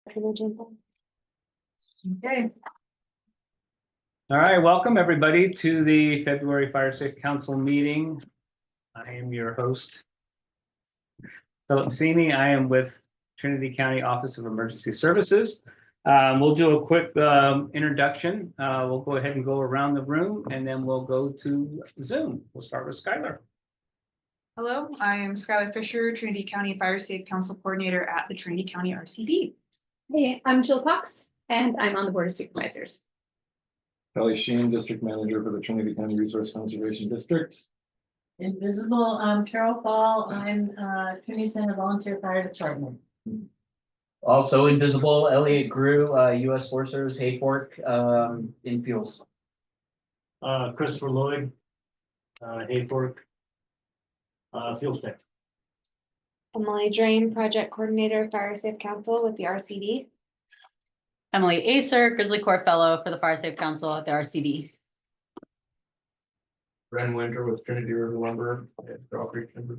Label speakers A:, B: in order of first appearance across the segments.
A: Okay.
B: All right, welcome everybody to the February Fire Safe Council meeting. I am your host, Philip Sini. I am with Trinity County Office of Emergency Services. We'll do a quick introduction. We'll go ahead and go around the room and then we'll go to Zoom. We'll start with Skylar.
A: Hello, I am Skylar Fisher, Trinity County Fire Safe Council Coordinator at the Trinity County RCD.
C: Hey, I'm Jill Cox, and I'm on the Board of Supervisors.
D: Kelly Sheen, District Manager for the Trinity County Resource Conservation District.
E: Invisible, Carol Fall, I'm Trinity Center Volunteer Fire Department.
F: Also invisible, Elliot Grew, U.S. Forest Service, Hayfork, in fuels.
G: Christopher Lloyd, Hayfork, Fuel Stick.
H: Emily Drain, Project Coordinator, Fire Safe Council with the RCD.
I: Emily Acer, Grizzly Corps Fellow for the Fire Safe Council at the RCD.
D: Ren Winter with Trinity River Lumber at Draw Creek Timber.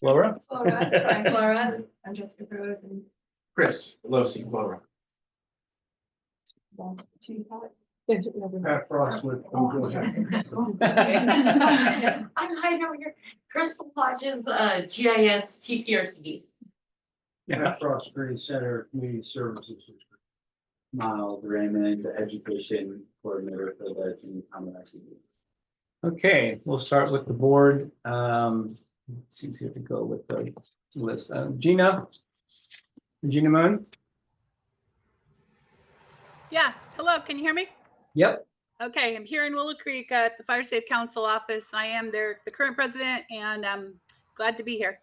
B: Laura?
A: I'm Laura. I'm Jessica Rose and
D: Chris Losi, Flora.
G: Pat Frost with.
E: I'm hiding over here. Crystal Lodge's GIS TCRCD.
B: Yeah.
G: Frost Green Center Community Services.
F: Miles Raymond, Education Coordinator for the Trinity County RCD.
B: Okay, we'll start with the board. It's easier to go with the list. Gina Moon?
J: Yeah, hello, can you hear me?
B: Yep.
J: Okay, I'm here in Willow Creek at the Fire Safe Council office. I am the current president, and I'm glad to be here.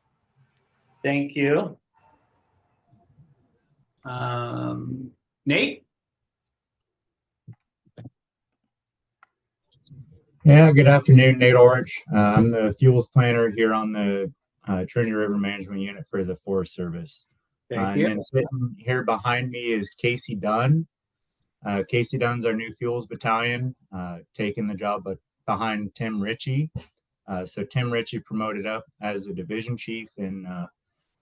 B: Thank you. Nate?
K: Yeah, good afternoon, Nate Orich. I'm the fuels planner here on the Trinity River Management Unit for the Forest Service.
B: Thank you.
K: And then sitting here behind me is Casey Dunn. Casey Dunn's our new fuels battalion, taking the job behind Tim Ritchie. So Tim Ritchie promoted up as a division chief, and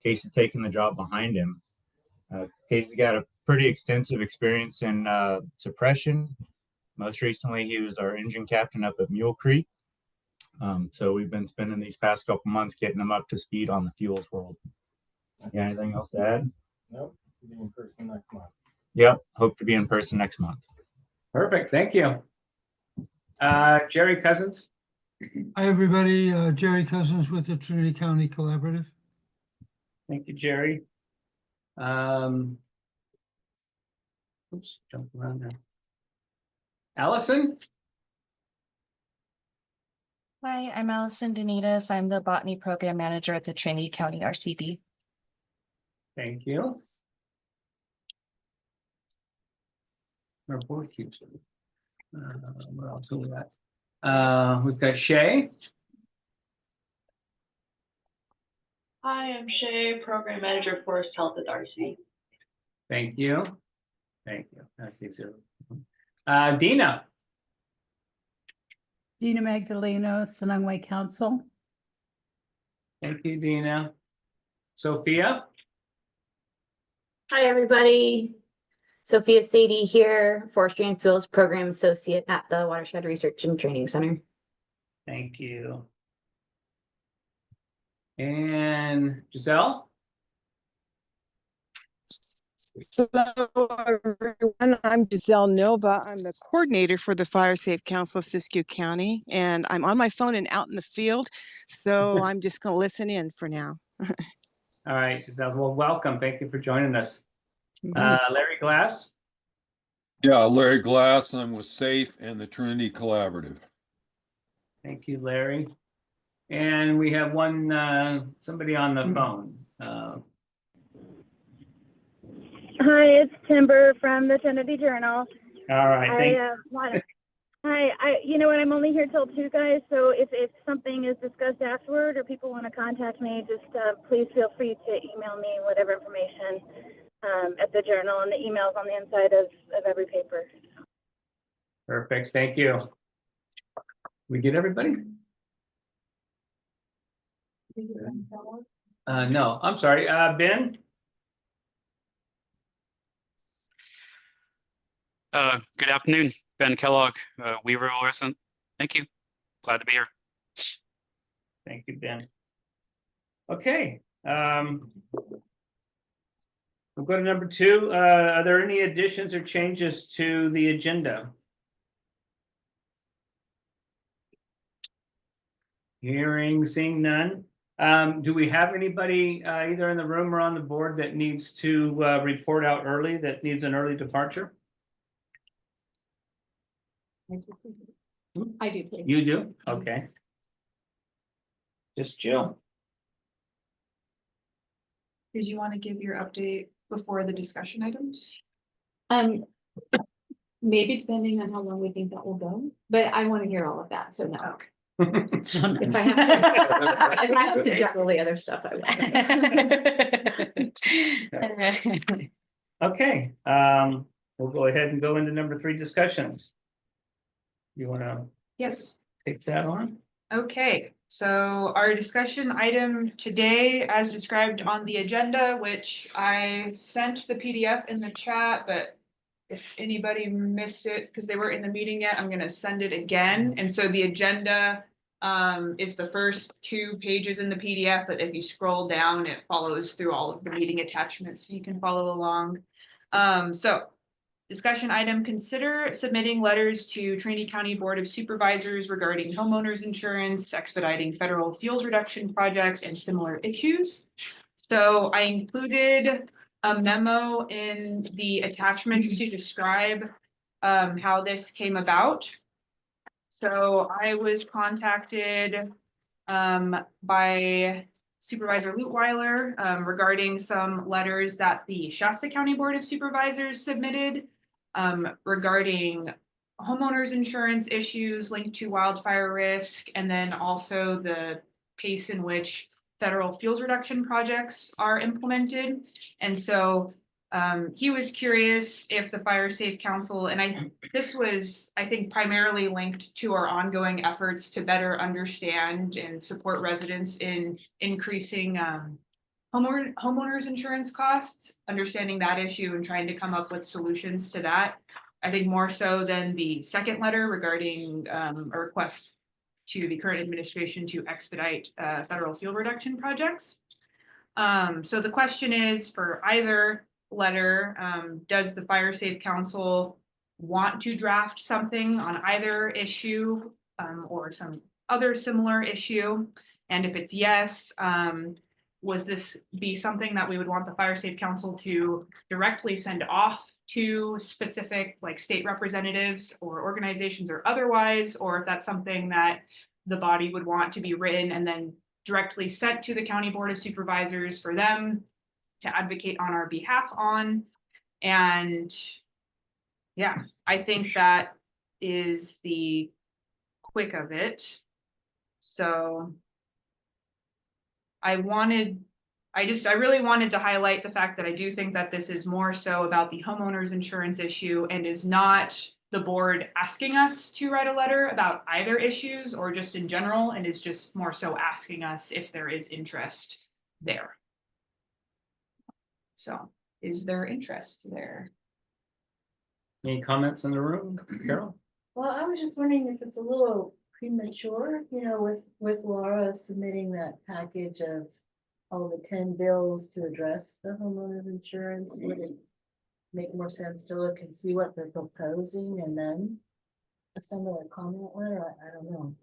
K: Casey's taking the job behind him. Casey's got a pretty extensive experience in suppression. Most recently, he was our engine captain up at Mule Creek. So we've been spending these past couple months getting him up to speed on the fuels world. You got anything else to add?
D: Nope, we'll be in person next month.
K: Yep, hope to be in person next month.
B: Perfect, thank you. Jerry Cousins?
L: Hi, everybody. Jerry Cousins with the Trinity County Collaborative.
B: Thank you, Jerry. Oops, jump around there. Allison?
H: Hi, I'm Allison Denitas. I'm the Botany Program Manager at the Trinity County RCD.
B: Thank you. Our board keeps it. What else do we got? We've got Shay.
E: Hi, I'm Shay, Program Manager Forest Health at the RCD.
B: Thank you. Thank you. That's easier. Dina.
M: Dina Magdaleno, Sonungway Council.
B: Thank you, Dina. Sophia.
N: Hi, everybody. Sophia Sadie here, Forestry and Fuels Program Associate at the Watershed Research and Training Center.
B: Thank you. And Giselle.
O: Hello, everyone. I'm Giselle Nova. I'm the coordinator for the Fire Safe Council of Siskiyou County, and I'm on my phone and out in the field, so I'm just going to listen in for now.
B: All right, Giselle. Well, welcome. Thank you for joining us. Larry Glass.
P: Yeah, Larry Glass. I'm with SAFE and the Trinity Collaborative.
B: Thank you, Larry. And we have somebody on the phone.
Q: Hi, it's Timber from the Trinity Journal.
B: All right.
Q: You know what? I'm only here till 2, guys. So if something is discussed afterward or people want to contact me, just please feel free to email me whatever information at the Journal, and the email's on the inside of every paper.
B: Perfect. Thank you. We get everybody? No, I'm sorry, Ben?
R: Good afternoon, Ben Kellogg, Weaver resident. Thank you. Glad to be here.
B: Thank you, Ben. Okay. We'll go to number 2. Are there any additions or changes to the agenda? Seeing none. Do we have anybody either in the room or on the board that needs to report out early, that needs an early departure?
C: I do. Please.
B: You do? Okay. Just Jill.
A: Did you want to give your update before the discussion items?
C: Maybe depending on how long we think that will go, but I want to hear all of that. So no.
A: Okay.
C: If I have to juggle the other stuff, I will.
B: Okay, we'll go ahead and go into number 3, discussions. You want to
A: Yes.
B: take that on?
A: Okay, so our discussion item today, as described on the agenda, which I sent the PDF in the chat, but if anybody missed it because they weren't in the meeting yet, I'm gonna send it again. And so the agenda is the first 2 pages in the PDF, but if you scroll down, it follows through all of the meeting attachments, so you can follow along. So discussion item, consider submitting letters to Trinity County Board of Supervisors regarding homeowners insurance, expediting federal fuels reduction projects, and similar issues. So I included a memo in the attachments to describe how this came about. So I was contacted by Supervisor Lutweiler regarding some letters that the Shasta County Board of Supervisors submitted regarding homeowners insurance issues linked to wildfire risk, and then also the pace in which federal fuels reduction projects are implemented. And so he was curious if the Fire Safe Council, and this was, I think, primarily linked to our ongoing efforts to better understand and support residents in increasing homeowners insurance costs, understanding that issue and trying to come up with solutions to that. I think more so than the second letter regarding a request to the current administration to expedite federal fuel reduction projects. So the question is, for either letter, does the Fire Safe Council want to draft something on either issue or some other similar issue? And if it's yes, was this be something that we would want the Fire Safe Council to directly send off to specific like state representatives or organizations or otherwise, or if that's something that the body would want to be written and then directly sent to the County Board of Supervisors for them to advocate on our behalf on. And yeah, I think that is the quick of it. So I really wanted to highlight the fact that I do think that this is more so about the homeowners insurance issue and is not the board asking us to write a letter about either issues or just in general, and is just more so asking us if there is interest there. So is there interest there?
B: Any comments in the room, Carol?
E: Well, I was just wondering if it's a little premature, you know, with Laura submitting that package of all the 10 bills to address the homeowners insurance. Would it make more sense to look and see what they're proposing and then send a comment letter? I don't know.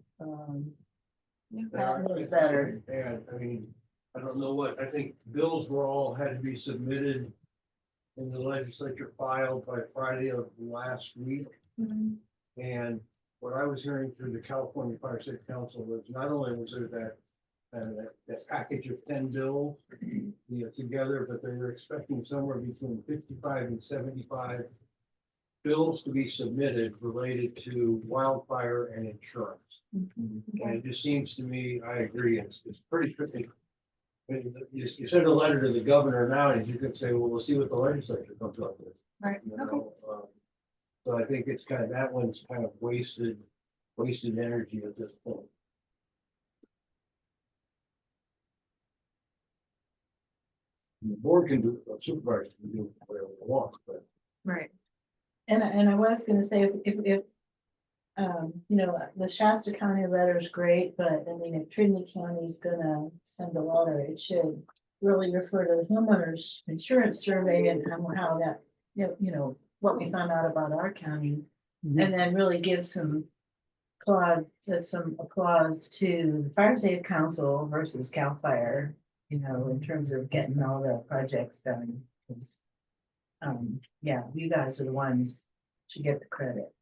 E: That was better.
G: And I mean, I don't know what, I think bills were all had to be submitted in the legislature filed by Friday of last week. And what I was hearing through the California Fire Safe Council was not only was there that package of 10 bills, you know, together, but they were expecting somewhere between 55 and 75 bills to be submitted related to wildfire and insurance. And it just seems to me, I agree, it's pretty tricky. You send a letter to the governor now, and you could say, well, we'll see what the legislature comes up with.
A: Right.
G: You know, so I think it's kind of, that one's kind of wasted energy at this point. The board can do, supervisors can do whatever they want, but
A: Right.
E: And I was gonna say, if, you know, the Shasta County letter is great, but I mean, if Trinity County's gonna send a letter, it should really refer to the homeowners insurance survey and how that, you know, what we found out about our county. And then really give some applause to the Fire Safe Council versus CAL FIRE, you know, in terms of getting all the projects done. 'Cause, yeah, you guys are the ones to get the credit.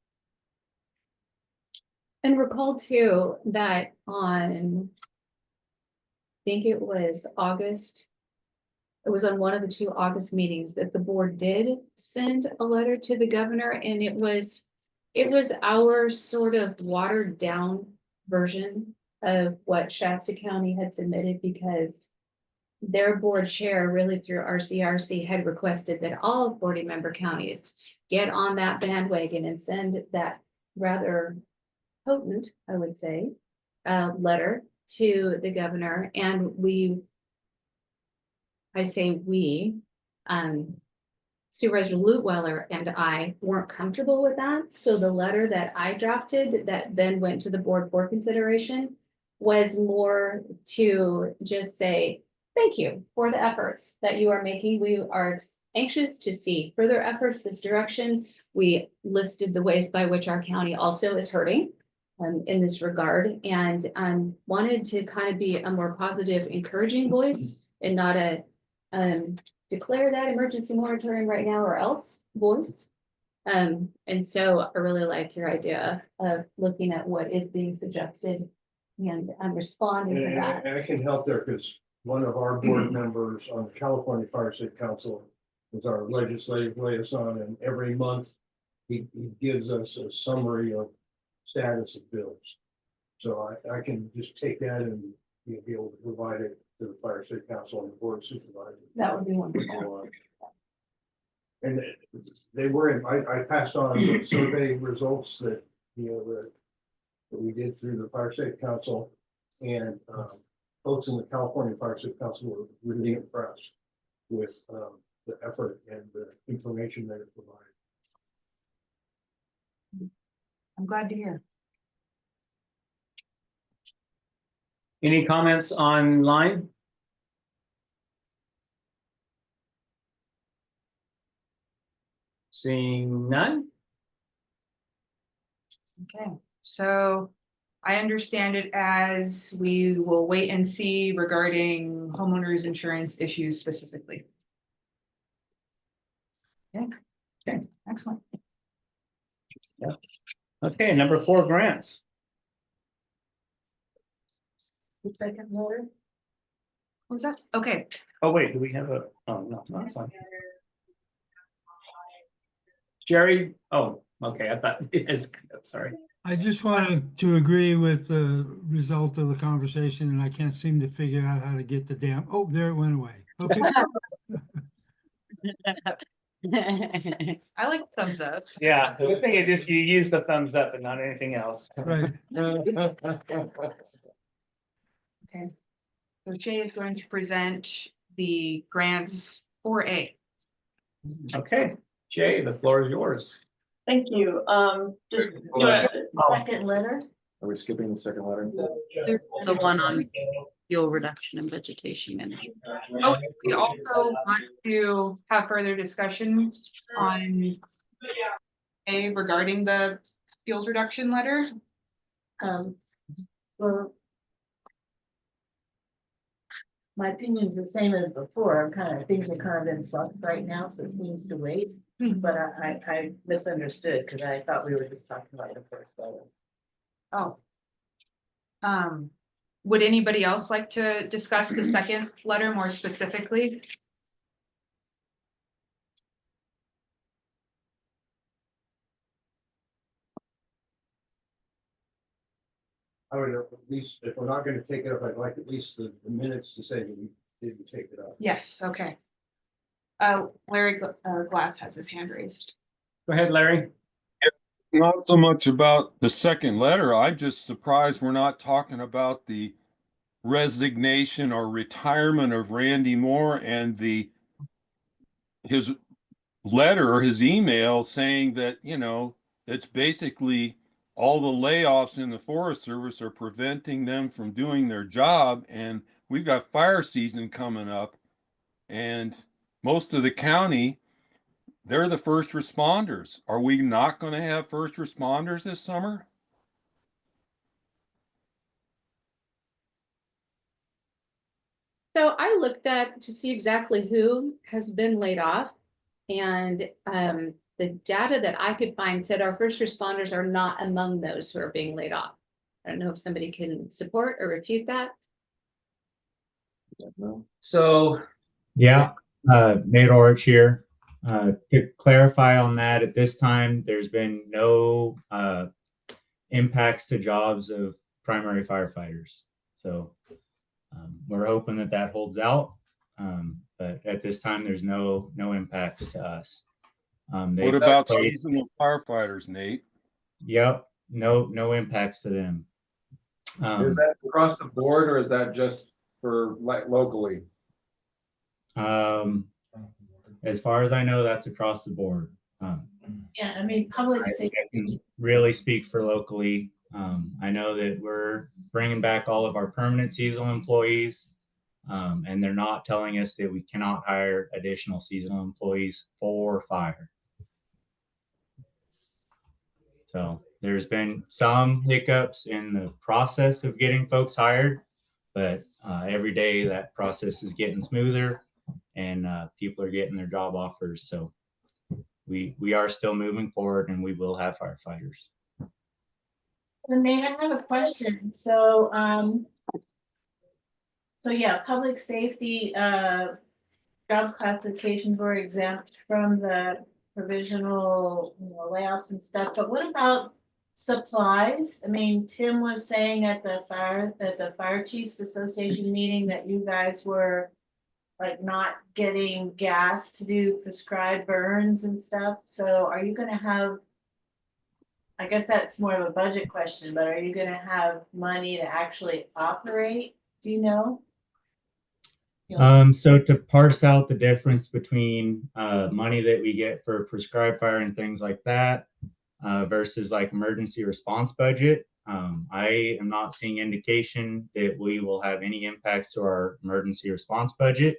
C: And recall too, that on, I think it was August. It was on one of the 2 August meetings that the board did send a letter to the governor, and it was our sort of watered down version of what Shasta County had submitted, because their board chair, really through RCRC, had requested that all 40-member counties get on that bandwagon and send that rather potent, I would say, letter to the governor. And I say we, Supervisor Lutweller and I weren't comfortable with that. So the letter that I drafted that then went to the board for consideration was more to just say, thank you for the efforts that you are making. We are anxious to see further efforts this direction. We listed the ways by which our county also is hurting in this regard, and wanted to kind of be a more positive, encouraging voice and not a declare that emergency moratorium right now or else voice. And so I really like your idea of looking at what is being suggested and responding to that.
G: and I can help there because one of our board members on the California Fire Safe Council is our legislative liaison, and every month he gives us a summary of status of bills. So I can just take that and be able to provide it to the Fire Safe Council and the Board of Supervisors.
C: That would be wonderful.
G: And they were, I passed on the survey results that, you know, that we did through the Fire Safe Council, and folks in the California Fire Safe Council were really impressed with the effort and the information that it provided.
A: I'm glad to hear.
B: Any comments online? Seeing none?
A: Okay, so I understand it as we will wait and see regarding homeowners insurance issues specifically. Okay, excellent.
B: Okay, number 4, grants.
E: The second letter.
A: What was that? Okay,
B: Oh, wait, do we have a, oh, no, that's fine. Jerry, oh, okay, I thought, yes, sorry.
L: I just wanted to agree with the result of the conversation, and I can't seem to figure out how to get the damn, oh, there it went away. Okay.
A: I like thumbs up.
B: Yeah, the thing is just you use the thumbs up and not anything else.
L: Right.
A: Okay, so Jay is going to present the grants 4A.
B: Okay, Jay, the floor is yours.
E: Thank you. Second letter.
D: Are we skipping the second letter?
I: The one on fuel reduction and vegetation management.
A: Oh, we also want to have further discussion on regarding the fuels reduction letter.
E: Well, my opinion is the same as before. Things are kind of in flux right now, so it seems to wait. But I misunderstood because I thought we were just talking about the first letter.
A: Oh. Would anybody else like to discuss the second letter more specifically?
G: I would at least, if we're not going to take it up, I'd like at least the minutes to say that we didn't take it up.
A: Yes, okay. Larry Glass has his hand raised.
B: Go ahead, Larry.
P: Not so much about the second letter. I'm just surprised we're not talking about the resignation or retirement of Randy Moore and the his letter or his email saying that, you know, it's basically all the layoffs in the Forest Service are preventing them from doing their job. And we've got fire season coming up, and most of the county, they're the first responders. Are we not going to have first responders this summer?
C: So I looked up to see exactly who has been laid off. And the data that I could find said our first responders are not among those who are being laid off. I don't know if somebody can support or refute that.
F: So,
K: Yeah, Nate Orich here. To clarify on that, at this time, there's been no impacts to jobs of primary firefighters. So we're hoping that that holds out. But at this time, there's no impacts to us.
P: What about seasonal firefighters, Nate?
K: Yep, no impacts to them.
D: Is that across the board, or is that just for like locally?
K: As far as I know, that's across the board.
E: Yeah, I mean, public
K: I
E: safety.
K: can really speak for locally. I know that we're bringing back all of our permanent seasonal employees, and they're not telling us that we cannot hire additional seasonal employees for fire. So there's been some hiccups in the process of getting folks hired, but every day that process is getting smoother, and people are getting their job offers. So we are still moving forward, and we will have firefighters.
E: Nate, I have a question. So, yeah, public safety, jobs classifications were exempt from the provisional, layoffs and stuff, but what about supplies? I mean, Tim was saying at the Fire Chiefs Association meeting that you guys were like not getting gas to do prescribed burns and stuff. So are you gonna have, I guess that's more of a budget question, but are you gonna have money to actually operate? Do you know?
K: So to parse out the difference between money that we get for prescribed fire and things like that versus like emergency response budget, I am not seeing indication that we will have any impacts to our emergency response budget.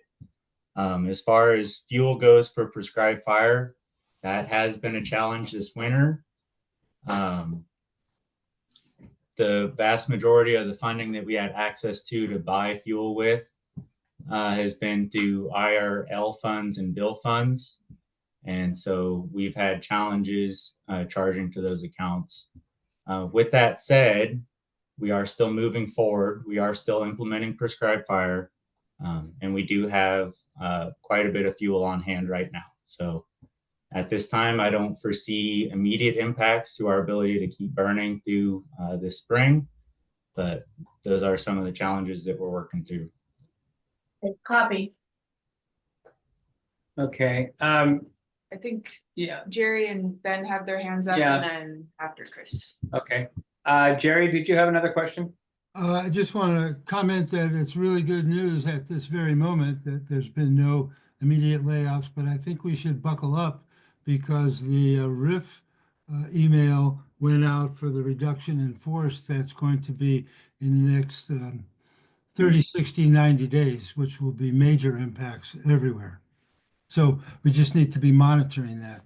K: As far as fuel goes for prescribed fire, that has been a challenge this winter. The vast majority of the funding that we had access to buy fuel with has been through IRL funds and bill funds. And so we've had challenges charging to those accounts. With that said, we are still moving forward. We are still implementing prescribed fire. And we do have quite a bit of fuel on hand right now. So at this time, I don't foresee immediate impacts to our ability to keep burning through this spring, but those are some of the challenges that we're working through.
E: Copy.
B: Okay.
A: I think
B: Yeah.
A: Jerry and Ben have their hands up,
B: Yeah.
A: and then after Chris.
B: Okay. Jerry, did you have another question?
L: I just want to comment that it's really good news at this very moment that there's been no immediate layoffs, but I think we should buckle up because the RIF email went out for the reduction in force that's going to be in the next 30, 60, 90 days, which will be major impacts everywhere. So we just need to be monitoring that.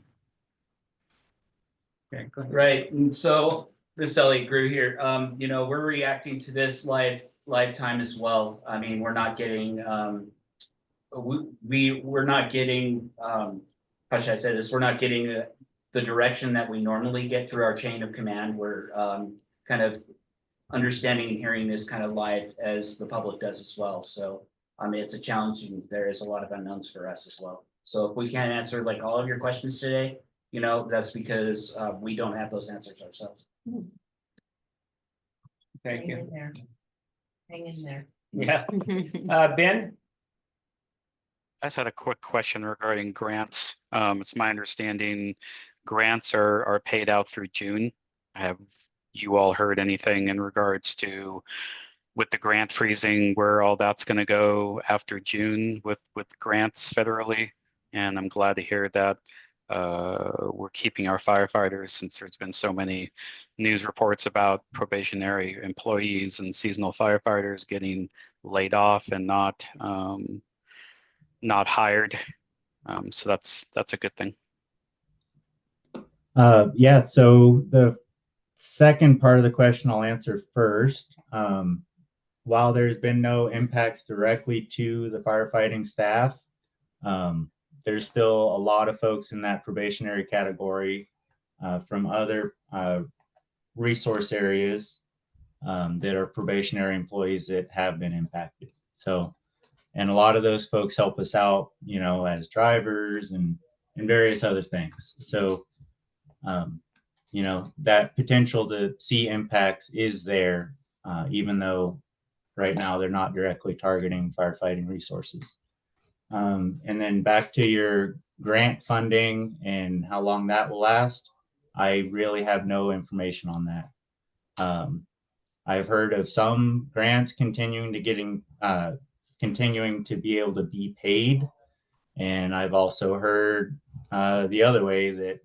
B: Okay, go ahead.
F: right, and so this is Elliot Grew here. We're reacting to this live time as well. I mean, we're not getting we're not getting how should I say this? We're not getting the direction that we normally get through our chain of command. We're kind of understanding and hearing this kind of live as the public does as well. So it's a challenge, and there is a lot of unknowns for us as well. So if we can't answer like all of your questions today, that's because we don't have those answers ourselves.
B: Thank you.
E: Hang in there.
B: Yeah. Ben?
R: I just had a quick question regarding grants. It's my understanding grants are paid out through June. Have you all heard anything in regards to with the grant freezing where all that's going to go after June with grants federally? And I'm glad to hear that we're keeping our firefighters, since there's been so many news reports about probationary employees and seasonal firefighters getting laid off and not hired. So that's a good thing.
K: Yeah, so the second part of the question I'll answer first. While there's been no impacts directly to the firefighting staff, there's still a lot of folks in that probationary category from other resource areas that are probationary employees that have been impacted. So, and a lot of those folks help us out, you know, as drivers and various other things. So, you know, that potential to see impacts is there, even though right now they're not directly targeting firefighting resources. And then back to your grant funding and how long that will last, I really have no information on that. I've heard of some grants continuing to be able to be paid, and I've also heard the other way that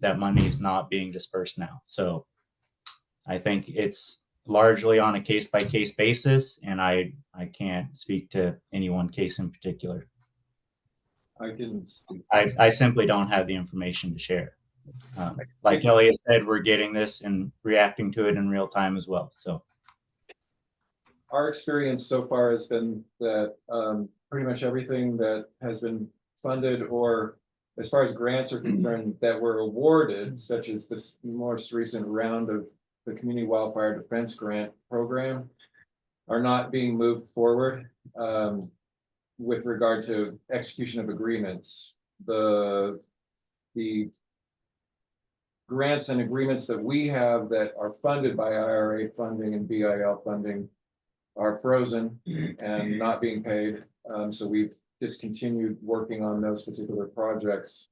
K: that money is not being dispersed now. So I think it's largely on a case-by-case basis, and I can't speak to any one case in particular.
D: I can speak.
K: I simply don't have the information to share. Like Elliot said, we're getting this and reacting to it in real time as well. So
D: Our experience so far has been that pretty much everything that has been funded, or as far as grants are concerned, that were awarded, such as this most recent round of the Community Wildfire Defense Grant Program, are not being moved forward with regard to execution of agreements. The grants and agreements that we have that are funded by IRA funding and BIL funding are frozen and not being paid. So we've discontinued working on those particular projects.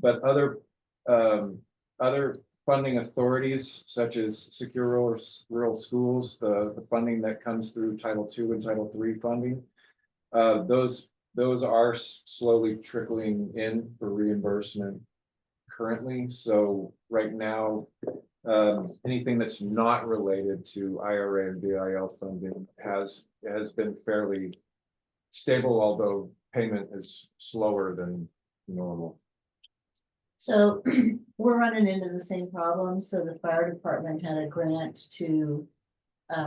D: But other funding authorities, such as Secure Rural Schools, the funding that comes through Title II and Title III funding, those are slowly trickling in for reimbursement currently. So right now, anything that's not related to IRA and BIL funding has been fairly stable, although payment is slower than normal.
E: So we're running into the same problem. So the fire department had a grant to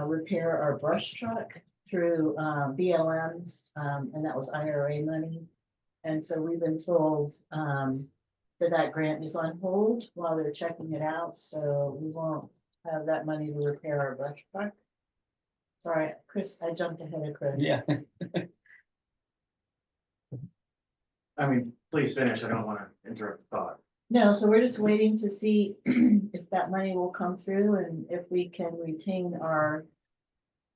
E: repair our brush truck through BLMs, and that was IRA money. And so we've been told that grant is on hold while they're checking it out. So we won't have that money to repair our brush truck. Sorry, Chris, I jumped ahead of Chris.
F: Yeah.
S: I mean, please finish. I don't want to interrupt the thought.
E: No, so we're just waiting to see if that money will come through and if we can retain our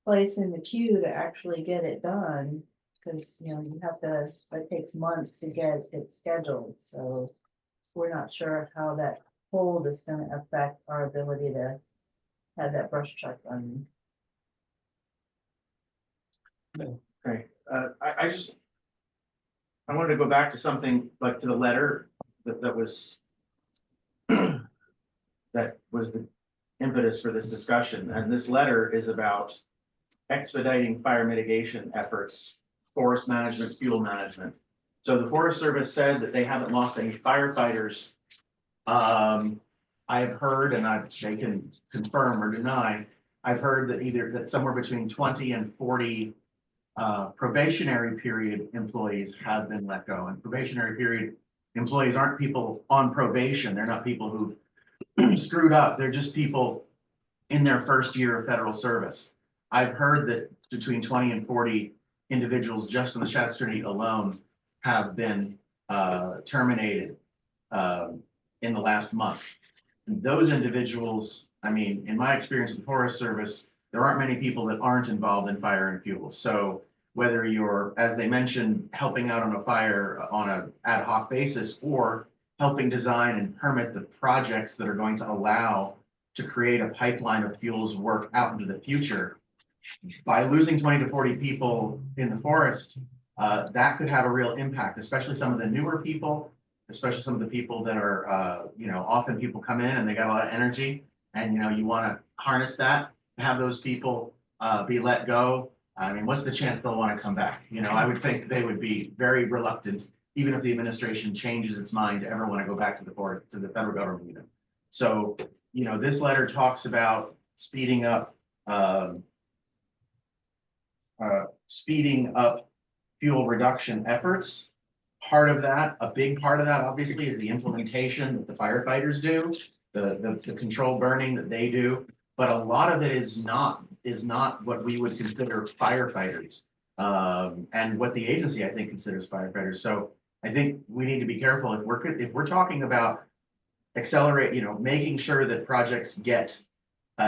E: place in the queue to actually get it done. Because, you know, you have to, it takes months to get it scheduled. So we're not sure how that hold is going to affect our ability to have that brush truck running.
S: Okay, I wanted to go back to something like to the letter that was the impetus for this discussion. And this letter is about expediting fire mitigation efforts, forest management, fuel management. So the Forest Service said that they haven't lost any firefighters. I have heard, and they can confirm or deny, I've heard that somewhere between 20 and 40 probationary period employees have been let go. And probationary period employees aren't people on probation. They're not people who've screwed up. They're just people in their first year of federal service. I've heard that between 20 and 40 individuals just in the Shasta Trinity alone have been terminated in the last month. And those individuals, I mean, in my experience with the Forest Service, there aren't many people that aren't involved in fire and fuel. So whether you're, as they mentioned, helping out on a fire on an ad hoc basis or helping design and permit the projects that are going to allow to create a pipeline of fuels work out into the future, by losing 20 to 40 people in the forest, that could have a real impact, especially some of the newer people, especially some of the people that are, often people come in and they got a lot of energy and, you want to harness that, have those people be let go. I mean, what's the chance they'll want to come back? I would think they would be very reluctant, even if the administration changes its mind, to ever want to go back to the board, to the federal government even. So, this letter talks about speeding up fuel reduction efforts. Part of that, a big part of that, obviously, is the implementation that the firefighters do, the controlled burning that they do. But a lot of it is not what we would consider firefighters, and what the agency, I think, considers firefighters. So I think we need to be careful if we're talking about accelerate, making sure that projects get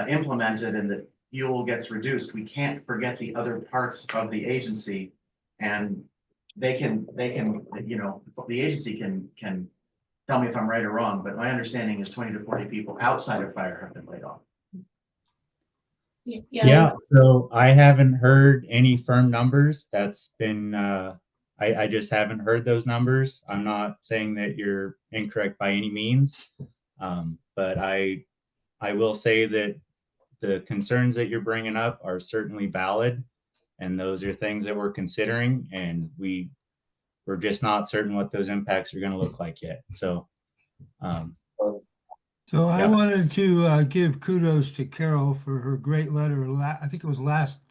S: implemented and that fuel gets reduced. We can't forget the other parts of the agency, and they can, the agency can tell me if I'm right or wrong, but my understanding is 20 to 40 people outside of fire have been laid off.
K: Yeah, so I haven't heard any firm numbers. That's been, I just haven't heard those numbers. I'm not saying that you're incorrect by any means, but I will say that the concerns that you're bringing up are certainly valid, and those are things that we're considering, and we're just not certain what those impacts are going to look like yet. So,
L: So I
K: Yeah.
L: wanted to give kudos to Carol for her great letter. I think it was last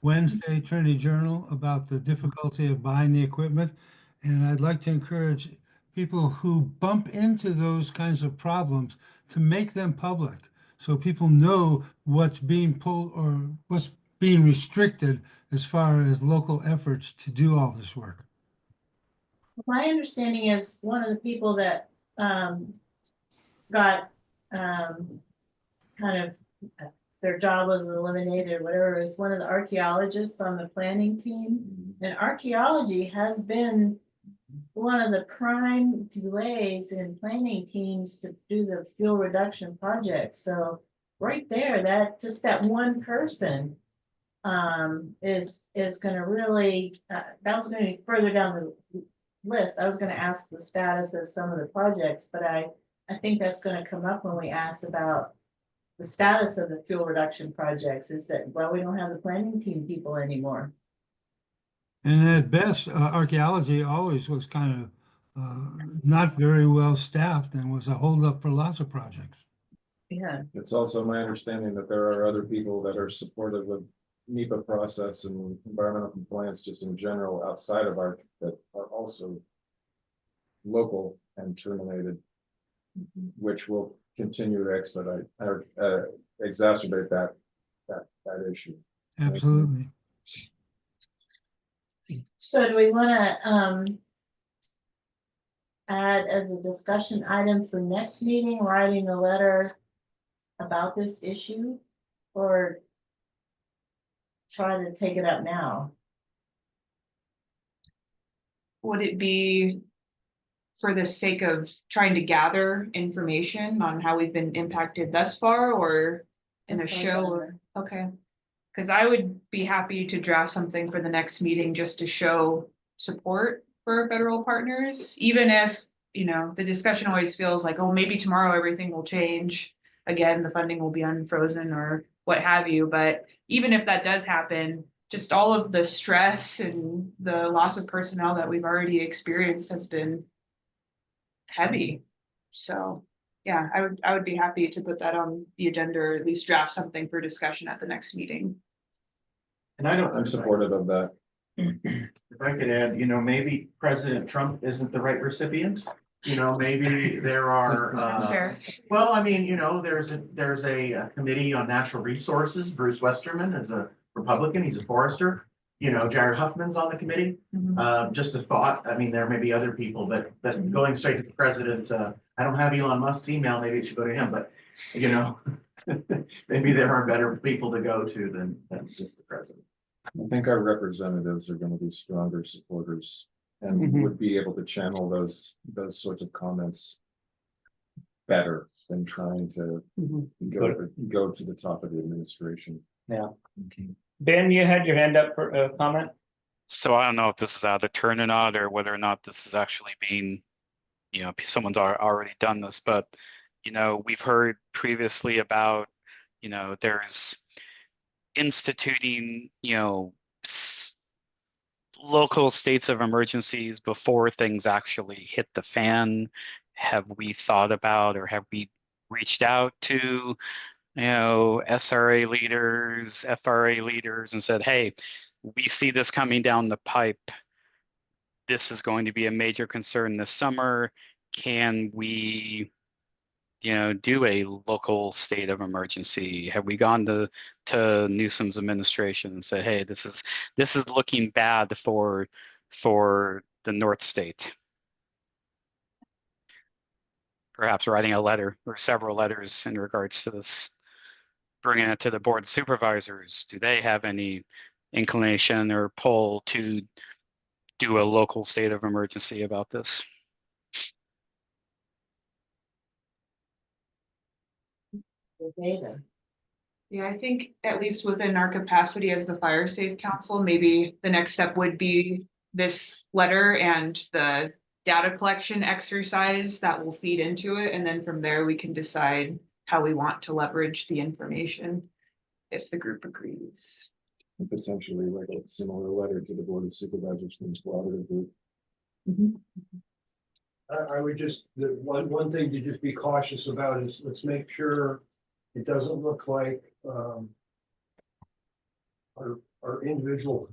L: Wednesday, Trinity Journal, about the difficulty of buying the equipment. And I'd like to encourage people who bump into those kinds of problems to make them public, so people know what's being pulled or what's being restricted as far as local efforts to do all this work.
E: My understanding is one of the people that got kind of their job was eliminated or whatever is one of the archaeologists on the planning team. And archaeology has been one of the prime delays in planning teams to do the fuel reduction project. So right there, that one person is going to really, that was going to be further down the list. I was going to ask the status of some of the projects, but I think that's going to come up when we ask about the status of the fuel reduction projects, is that, well, we don't have the planning team people anymore.
L: And at best, archaeology always was kind of not very well staffed and was a holdup for lots of projects.
E: Yeah.
D: It's also my understanding that there are other people that are supportive of NEPA process and environmental compliance just in general outside of ARC that are also local and terminated, which will continue to expedite or exacerbate that issue.
L: Absolutely.
E: So do we want to add as a discussion item for next meeting, writing a letter about this issue, or try to take it up now?
A: Would it be for the sake of trying to gather information on how we've been impacted thus far, or in a
E: That's fine,
A: show?
E: Sandra.
A: Okay. Because I would be happy to draft something for the next meeting just to show support for federal partners, even if, the discussion always feels like, oh, maybe tomorrow everything will change. Again, the funding will be unfrozen or what have you. But even if that does happen, just all of the stress and the loss of personnel that we've already experienced has been heavy. So yeah, I would be happy to put that on the agenda, or at least draft something for discussion at the next meeting.
S: And
D: I'm supportive of that.
S: If I could add, maybe President Trump isn't the right recipient. Maybe there are.
A: That's fair.
S: Well, I mean, there's a committee on natural resources. Bruce Westerman is a Republican. He's a forester. Jared Huffman's on the committee. Just a thought. I mean, there may be other people, but going straight to the president, I don't have Elon Musk's email. Maybe it should go to him, but maybe there are better people to go to than just the president.
D: I think our representatives are going to be stronger supporters and would be able to channel those sorts of comments better than trying to go to the top of the administration.
B: Yeah. Ben, you had your hand up for a comment?
R: So I don't know if this is out of turn or not, or whether or not this is actually being, someone's already done this, but, we've heard previously about, there's instituting, local states of emergencies before things actually hit the fan. Have we thought about, or have we reached out to, SRA leaders, FRA leaders and said, hey, we see this coming down the pipe. This is going to be a major concern this summer. Can we, do a local state of emergency? Have we gone to Newsom's administration and said, hey, this is looking bad for the North State? Perhaps writing a letter or several letters in regards to this, bringing it to the Board of Supervisors. Do they have any inclination or pull to do a local state of emergency about this?
A: Yeah, I think at least within our capacity as the Fire Safe Council, maybe the next step would be this letter and the data collection exercise that will feed into it. And then from there, we can decide how we want to leverage the information if the group agrees.
D: And potentially like a similar letter to the Board of Supervisors from the collaborative group.
G: I would just, the one thing to just be cautious about is let's make sure it doesn't look like our individual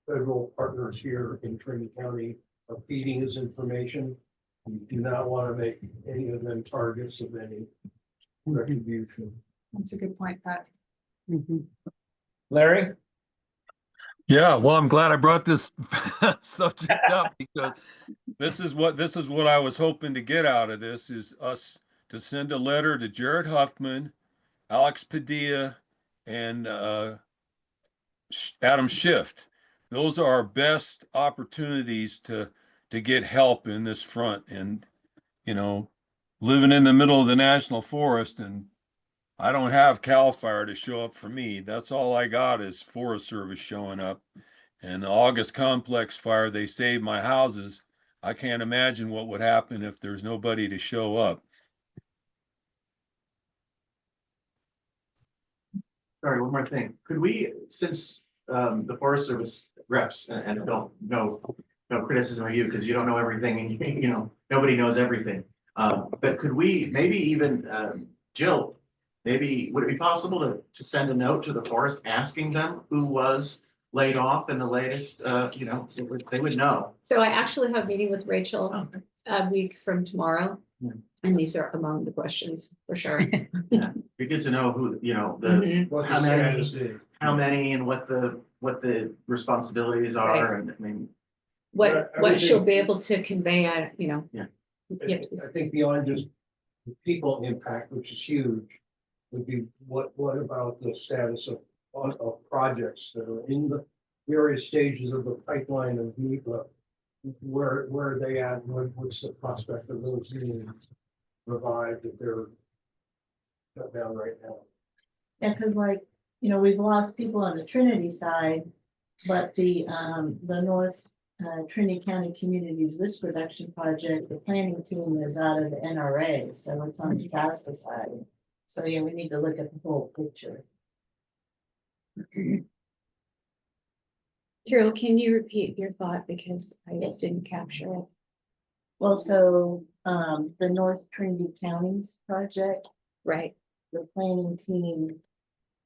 G: federal partners here in Trinity County are feeding us information. We do not want to make any of them targets of any retribution.
A: That's a good point, Pat.
B: Larry?
P: Yeah, well, I'm glad I brought this subject up because this is what I was hoping to get out of this, is us to send a letter to Jared Huffman, Alex Padilla, and Adam Schiff. Those are our best opportunities to get help in this front. And living in the middle of the national forest, and I don't have CAL FIRE to show up for me. That's all I got is Forest Service showing up. And the August complex fire, they saved my houses. I can't imagine what would happen if there's nobody to show up.
S: Sorry, one more thing. Could we, since the Forest Service reps, and don't no criticism of you because you don't know everything and nobody knows everything. But could we maybe even Jill, maybe would it be possible to send a note to the forest asking them who was laid off in the latest, they would know.
C: So I actually have a meeting with Rachel a week from tomorrow.
S: Yeah.
C: And these are among the questions for sure.
S: Be good to know who,
C: Mhm.
S: how many and what the responsibilities are.
C: Right.
S: And I mean,
C: What she'll be able to convey, Yeah.
G: I think beyond just the people impact, which is huge, would be what about the status of projects that are in the various stages of the pipeline of NEPA? Where are they at? What's the prospect of those being revived if they're shut down right now?
E: Yeah, because we've lost people on the Trinity side, but the North Trinity County Communities Risk Reduction Project, the planning team is out of the NRA, so it's on the Shasta side. So yeah, we need to look at the whole picture.
C: Carol, can you repeat your thought because I didn't capture it?
E: Well, so the North Trinity Counties project,
C: right?
E: The planning team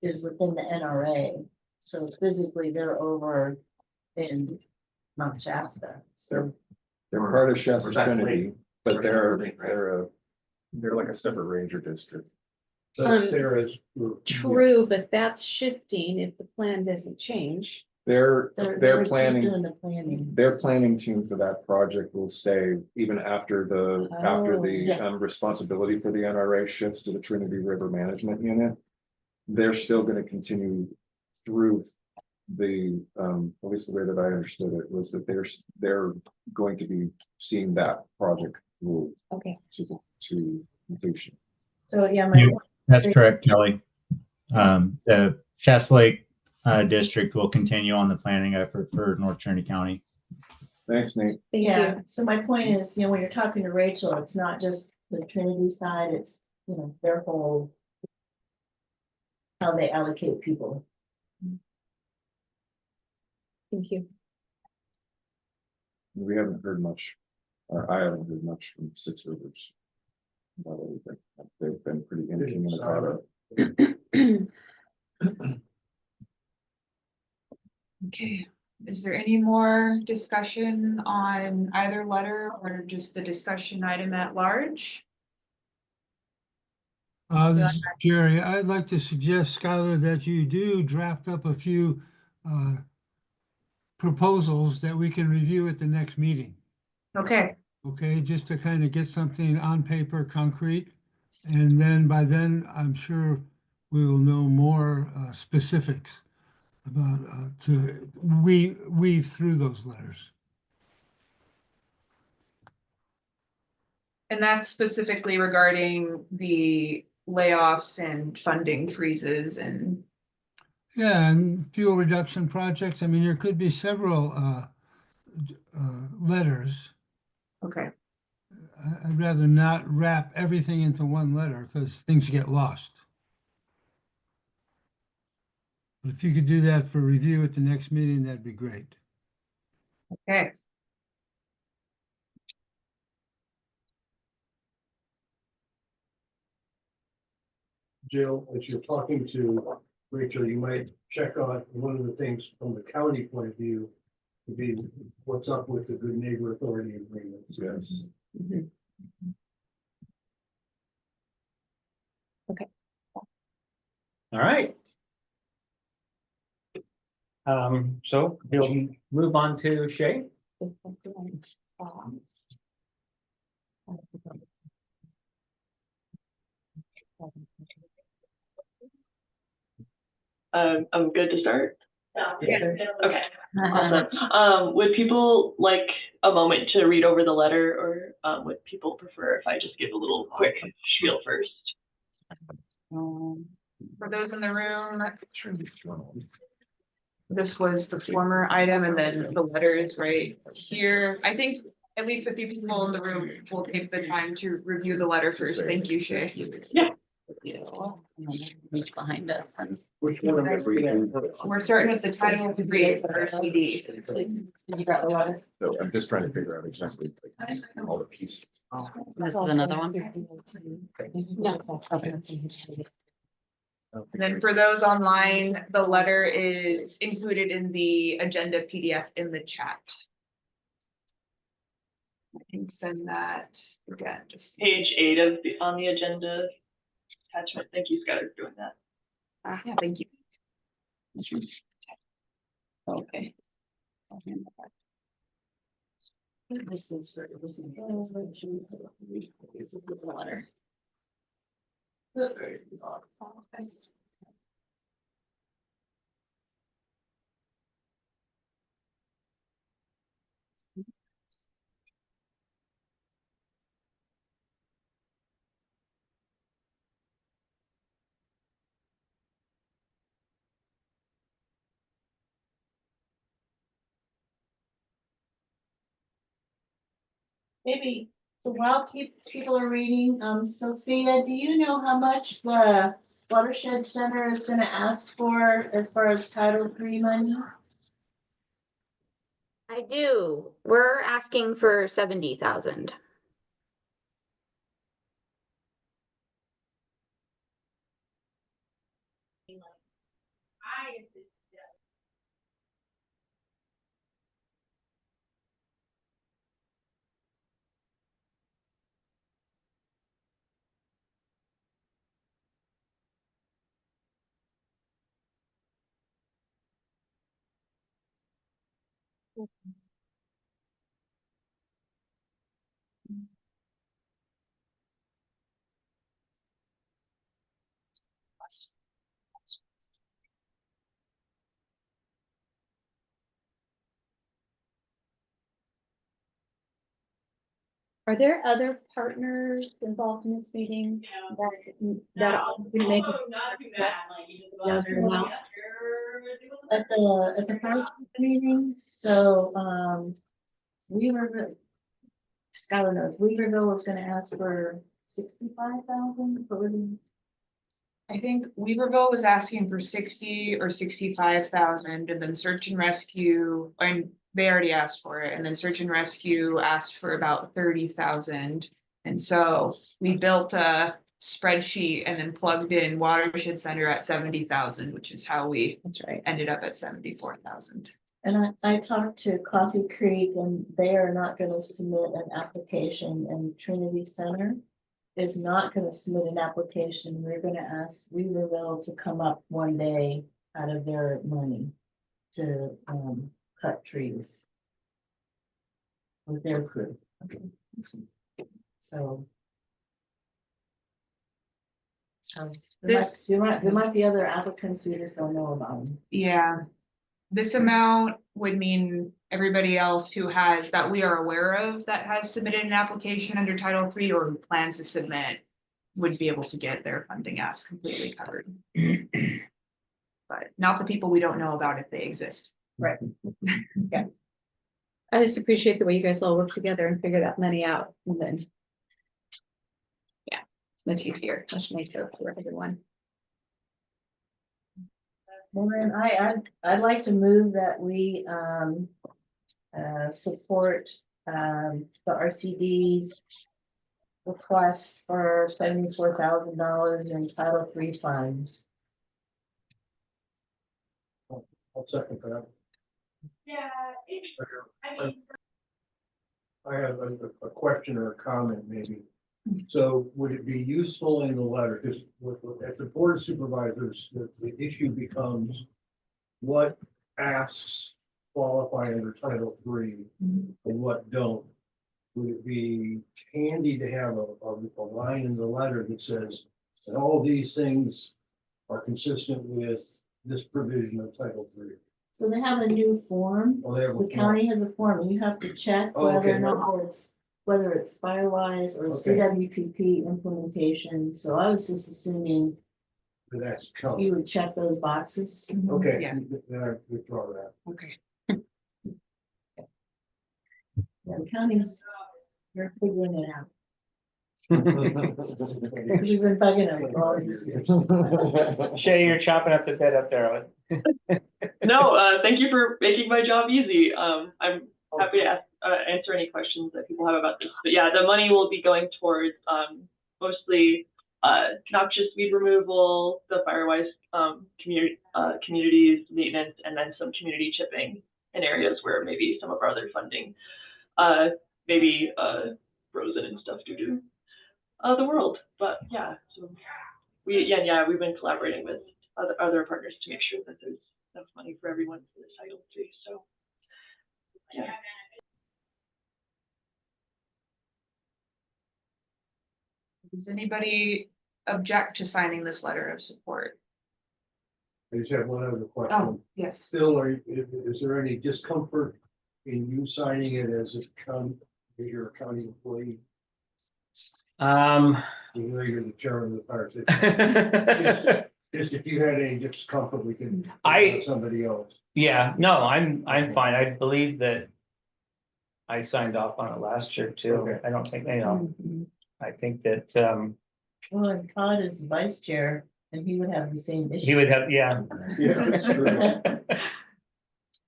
E: is within the NRA, so physically they're over in Mount Shasta. So
D: They're part of Shasta
S: Exactly.
D: Trinity, but they're like a separate ranger district.
C: True, but that's shifting if the plan doesn't change.
D: They're
E: they're
D: planning.
E: doing the planning.
D: Their planning team for that project will stay even after the
E: yeah.
D: responsibility for the NRA shifts to the Trinity River Management Unit. They're still going to continue through the at least the way that I understood it was that they're going to be seeing that project through to completion.
E: So yeah,
K: That's correct, Kelly. The Shasta Lake district will continue on the planning effort for North Trinity County.
D: Thanks, Nate.
E: Yeah, so my point is, when you're talking to Rachel, it's not just the Trinity side, it's, their whole, how they allocate people.
C: Thank you.
D: We haven't heard much, or I haven't heard much from Six Rivers. About anything. They've been pretty inhuman about it.
A: Okay, is there any more discussion on either letter or just the discussion item at large?
L: This is Jerry. I'd like to suggest, Skylar, that you do draft up a few proposals that we can review at the next meeting.
A: Okay,
L: Okay, just to kind of get something on paper, concrete. And then by then, I'm sure we will know more specifics about to weave through those letters.
A: and that's specifically regarding the layoffs and funding freezes and.
L: Yeah, and fuel reduction projects. I mean, there could be several letters.
A: Okay.
L: I'd rather not wrap everything into one letter because things get lost. But if you could do that for review at the next meeting, that'd be great.
A: Okay.
G: Jill, as you're talking to Rachel, you might check on one of the things from the county point of view to be what's up with the good neighbor authority agreement.
D: Yes.
C: Okay.
B: All right. So we'll move on to Shay.
T: I'm good to start.
A: Yeah.
T: Okay. Awesome. Would people like a moment to read over the letter, or would people prefer if I just give a little quick spiel first?
A: For those in the room, this was the former item and then the letter is right here. I think at least a few people in the room will take the time to review the letter first. Thank you, Shay.
T: Yeah.
I: Reach behind us and.
A: We're starting with the title to read for CD. You got the letter?
D: So I'm just trying to figure out exactly all the pieces.
I: This is another one.
A: And then for those online, the letter is included in the agenda PDF in the chat. I can send that again, just.
T: Page 8 of on the agenda attachment. Thank you, Skylar, for doing that.
A: Yeah, thank you.
I: Okay.
C: This is for the letter.
E: Maybe, so while people are reading, Sophia, do you know how much the Watershed Center is gonna ask for as far as Title III money?
N: I do. We're asking for 70,000.
C: Are there other partners involved in this meeting that are gonna make another amount?
E: At the first meeting, so, Weaverville, Skylar knows, Weaverville was gonna ask for 65,000 for living.
A: I think Weaverville was asking for 60 or 65,000, and then search and rescue, and they already asked for it, and then search and rescue asked for about 30,000. And so we built a spreadsheet and then plugged in watershed center at 70,000, which is how we ended up at 74,000.
E: And I talked to Coffee Creek and they are not gonna submit an application, and Trinity Center is not gonna submit an application. We're gonna ask Weaverville to come up one day out of their money to, cut trees with their crew. So. There might be other applicants we just don't know about.
A: Yeah. This amount would mean everybody else who has, that we are aware of, that has submitted an application under Title III or who plans to submit, would be able to get their funding ask completely covered. But not the people we don't know about if they exist.
C: Right. Yeah. I just appreciate the way you guys all work together and figure that money out, and then. Yeah, it's much easier, much nicer for everyone.
E: Well, then I'd like to move that we, support, the RCD's request for $74,000 in Title III funds.
G: I'll second that. Yeah. I have a question or a comment maybe. So would it be useful in the letter, because at the Board of Supervisors, the issue becomes what asks qualify under Title III and what don't? Would it be handy to have a line in the letter that says that all these things are consistent with this provision of Title III?
E: So they have a new form.
G: Oh, they have a
E: The county has a form, and you have to check
G: Oh,
E: whether
G: okay.
E: or not whether it's Firewise or
G: Okay.
E: CWPP implementation. So I was just assuming
G: That's covered.
E: you would check those boxes.
G: Okay,
A: Yeah.
G: then I withdraw that.
A: Okay.
E: Yeah, the county's, they're figuring it out. Because we've been bugging them with all these years.
B: Shay, you're chopping up the bed up there.
T: No, thank you for making my job easy. I'm happy to answer any questions that people have about this. But yeah, the money will be going towards mostly noxious weed removal, the Firewise communities maintenance, and then some community chipping in areas where maybe some of our other funding maybe frozen and stuff due to the world. But yeah, so we've been collaborating with other partners to make sure that there's enough money for everyone for the Title III. So yeah.
A: Does anybody object to signing this letter of support?
G: I just have one other question.
A: Oh, yes.
G: Phil, is there any discomfort in you signing it as you're a county employee? You know, you're the chairman of the fire station. Just if you had any discomfort, we can have somebody else.
B: Yeah, no, I'm fine. I believe that I signed off on it last year too.
G: Okay.
B: I don't think, I think that,
E: Well, and Todd is vice chair, and he would have the same issue.
B: he would have, yeah.
G: Yeah, that's true.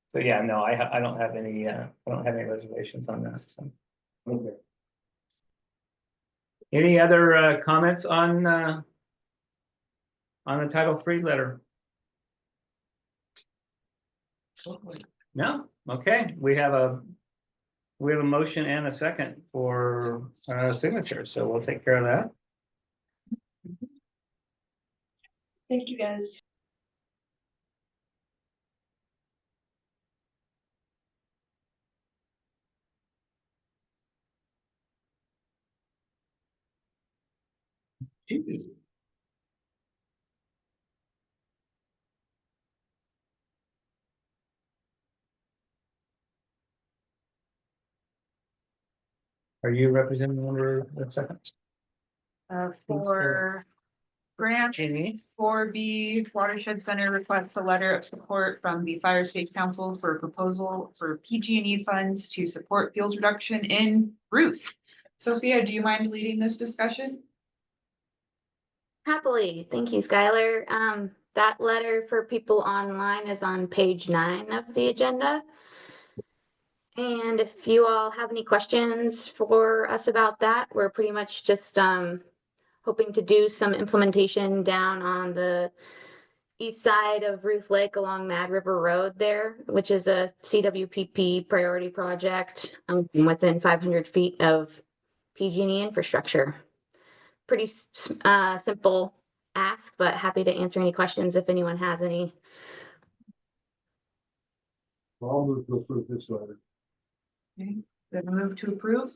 B: So yeah, no, I don't have any, reservations on that, so.
G: Okay.
B: Any other, comments on the Title III letter? No? Okay, we have a motion and a second for signature, so we'll take care of that.
T: Thank you guys.
B: Are you representing number a second?
A: For grant
B: Amy?
A: 4B, Watershed Center requests a letter of support from the Fire Safe Council for a proposal for PG&E funds to support fuels reduction in Ruth. Sophia, do you mind leading this discussion?
N: Happily. Thank you, Skylar. That letter for people online is on page 9 of the agenda. And if you all have any questions for us about that, we're pretty much just hoping to do some implementation down on the east side of Ruth Lake along Mad River Road there, which is a CWPP priority project within 500 feet of PG&E infrastructure. Pretty simple ask, but happy to answer any questions if anyone has any.
G: I'll move to approve this letter.
A: Okay, then move to approve.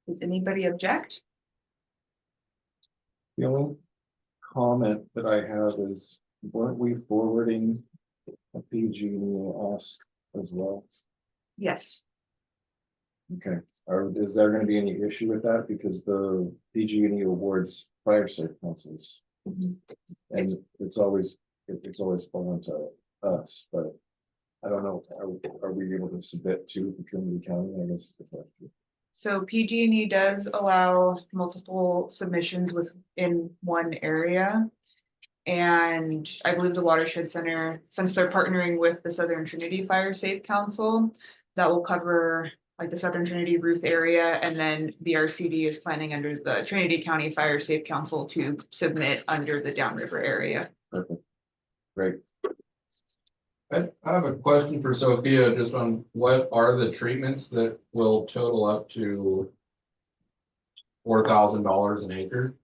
A: Does anybody object?
D: The only comment that I have is, weren't we forwarding a PG&E ask as well?
A: Yes.
D: Okay, is there gonna be any issue with that? Because the PG&E awards fire safe councils. And it's always fallen to us, but I don't know, are we able to submit to the Trinity County? I guess is the question.
A: So PG&E does allow multiple submissions within one area. And I believe the Watershed Center, since they're partnering with the Southern Trinity Fire Safe Council, that will cover like the Southern Trinity Ruth area, and then the RCD is planning under the Trinity County Fire Safe Council to submit under the downriver area.
D: Perfect. Great.
U: I have a question for Sophia, just on what are the treatments that will total up to $4,000 an acre?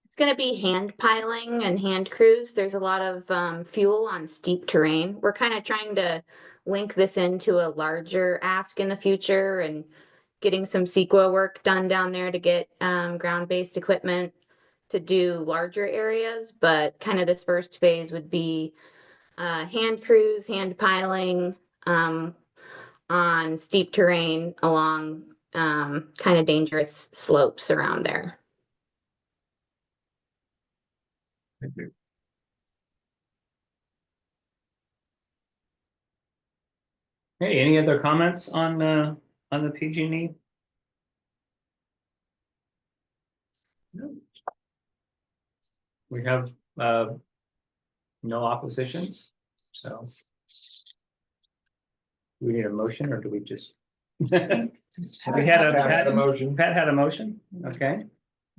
N: It's going to be hand piling and hand crews. There's a lot of fuel on steep terrain. We're kind of trying to link this into a larger ask in the future and getting some CEQA work done down there to get ground-based equipment to do larger areas. But kind of this first phase would be hand crews, hand piling on steep terrain along kind of dangerous slopes around there.
B: Thank you. Hey, any other comments on the PG&E? No. We have no oppositions, so. Do we need a motion, or do we just? Have we had a motion? Pat had a motion, okay.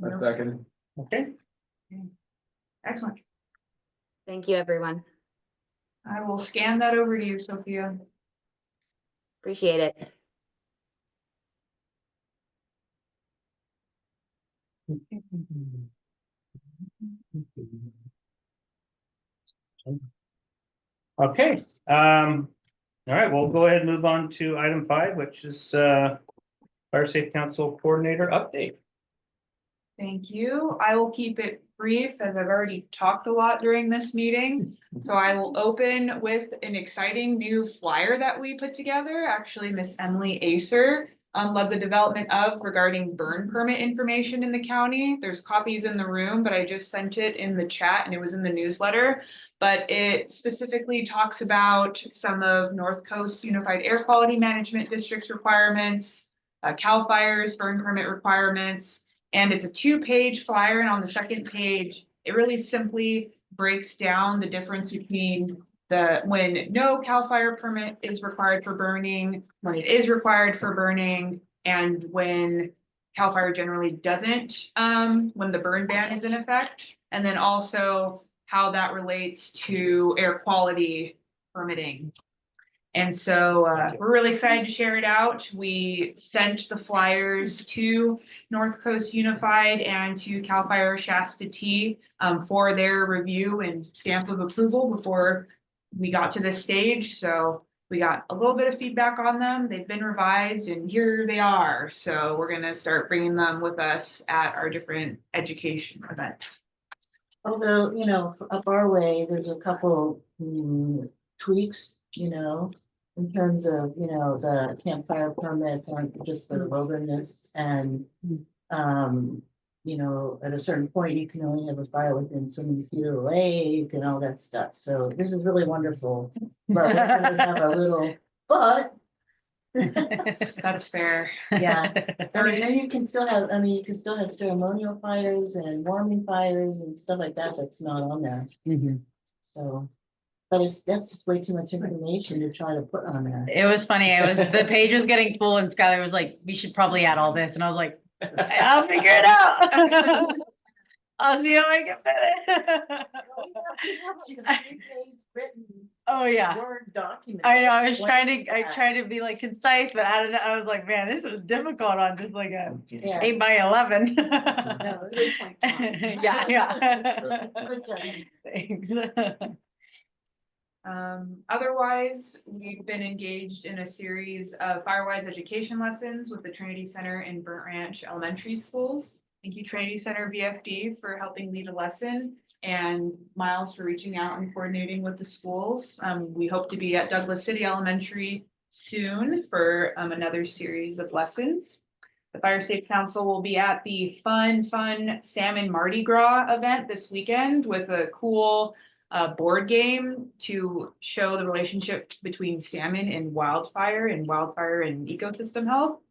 D: A second.
B: Okay.
A: Excellent.
N: Thank you, everyone.
A: I will scan that over to you, Sophia.
N: Appreciate it.
B: Okay, all right, we'll go ahead and move on to item 5, which is Fire Safe Council Coordinator update.
A: Thank you. I will keep it brief as I've already talked a lot during this meeting. So I will open with an exciting new flyer that we put together. Actually, Miss Emily Acer led the development of regarding burn permit information in the county. There's copies in the room, but I just sent it in the chat and it was in the newsletter. But it specifically talks about some of North Coast Unified Air Quality Management District's requirements, CAL FIRE's burn permit requirements. And it's a 2-page flyer, and on the second page, it really simply breaks down the difference between when no CAL FIRE permit is required for burning, when it is required for burning, and when CAL FIRE generally doesn't, when the burn ban is in effect, and then also how that relates to air quality permitting. And so we're really excited to share it out. We sent the flyers to North Coast Unified and to CAL FIRE Shasta T for their review and stamp of approval before we got to this stage. So we got a little bit of feedback on them. They've been revised and here they are. So we're going to start bringing them with us at our different education events.
E: Although, you know, up our way, there's a couple tweaks, in terms of, the campfire permits aren't just the wilderness and, at a certain point, you can only have a fire within so many feet of the lake and all that stuff. So this is really wonderful. But we're gonna have a little, but
A: That's fair.
E: yeah, then you can still have, you can still have ceremonial fires and warming fires and stuff like that, that's not on there. So, but that's just way too much information to try to put on there.
I: It was funny. The page was getting full and Skylar was like, we should probably add all this. And I was like, I'll figure it out. I'll see how I can fit it. Oh, yeah.
E: Word document.
I: I know, I
E: explaining
I: tried to be like concise, but I don't know. I was like, man, this is difficult on just like a
E: Yeah.
I: 8x11.
E: No, it's 8.5.
I: Yeah.
E: Good job.
I: Thanks.
A: Otherwise, we've been engaged in a series of Firewise education lessons with the Trinity Center in Burnt Ranch Elementary Schools. Thank you, Trinity Center VFD, for helping lead a lesson, and Miles for reaching out and coordinating with the schools. We hope to be at Douglas City Elementary soon for another series of lessons. The Fire Safe Council will be at the fun Salmon Mardi Gras event this weekend with a cool board game to show the relationship between salmon and wildfire and ecosystem health.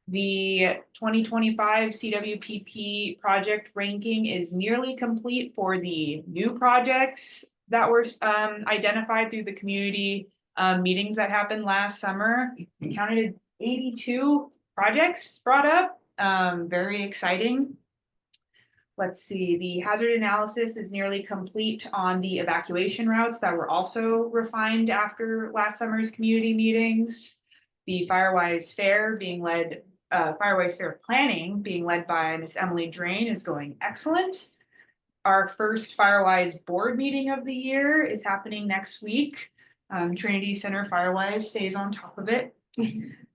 A: The 2025 CWPP project ranking is nearly complete for the new projects that were identified through the community meetings that happened last summer. We counted 82 projects brought up, very exciting. Let's see, the hazard analysis is nearly complete on the evacuation routes that were also refined after last summer's community meetings. The Firewise Fair Firewise Fair planning being led by Miss Emily Drain is going excellent. Our first Firewise board meeting of the year is happening next week. Trinity Center Firewise stays on top of it.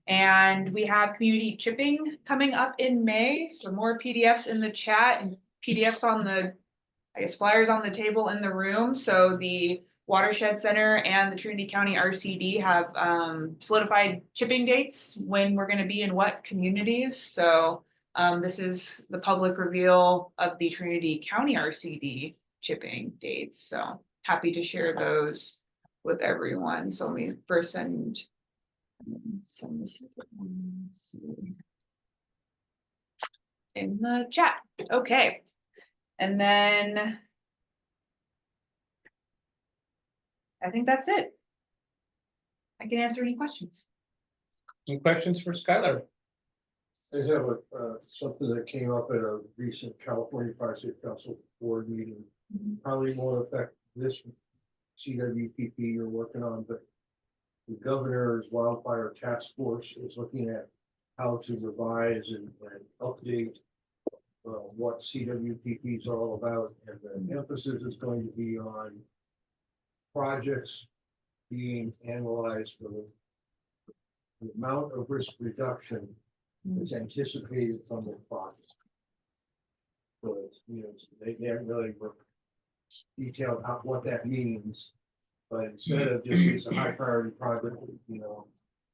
A: And we have community chipping coming up in May. So more PDFs in the chat and PDFs on the, flyers on the table in the room. So the Watershed Center and the Trinity County RCD have solidified chipping dates when we're going to be in what communities. So this is the public reveal of the Trinity County RCD chipping dates. So happy to share those with everyone. So let me first send this in the chat. Okay. And then I think that's it. I can answer any questions.
B: Any questions for Skylar?
G: I have something that came up at a recent California Fire Safe Council board meeting. Probably won't affect this CWPP you're working on, but the governor's wildfire task force is looking at how to revise and update what CWPP is all about, and the emphasis is going to be on projects being analyzed for the amount of risk reduction that's anticipated from the project. So it's, they haven't really detailed what that means, but instead of just it's a high priority project,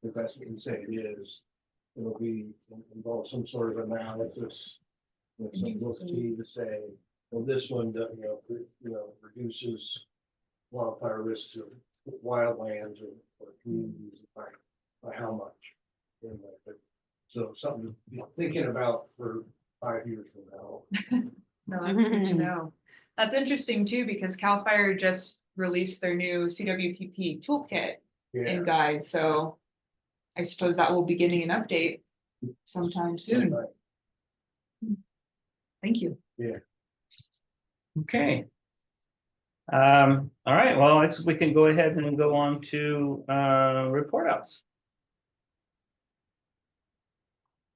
G: if that's what you say it is, it'll be involve some sort of analysis. Some look to say, well, this one, reduces wildfire risk to wildlands or communities by how much. So something to be thinking about for 5 years from now.
A: No, that's good to know. That's interesting too, because CAL FIRE just released their new CWPP toolkit and guide. So I suppose that will be getting an update sometime soon. Thank you.
G: Yeah.
B: Okay. All right, well, we can go ahead and go on to report outs.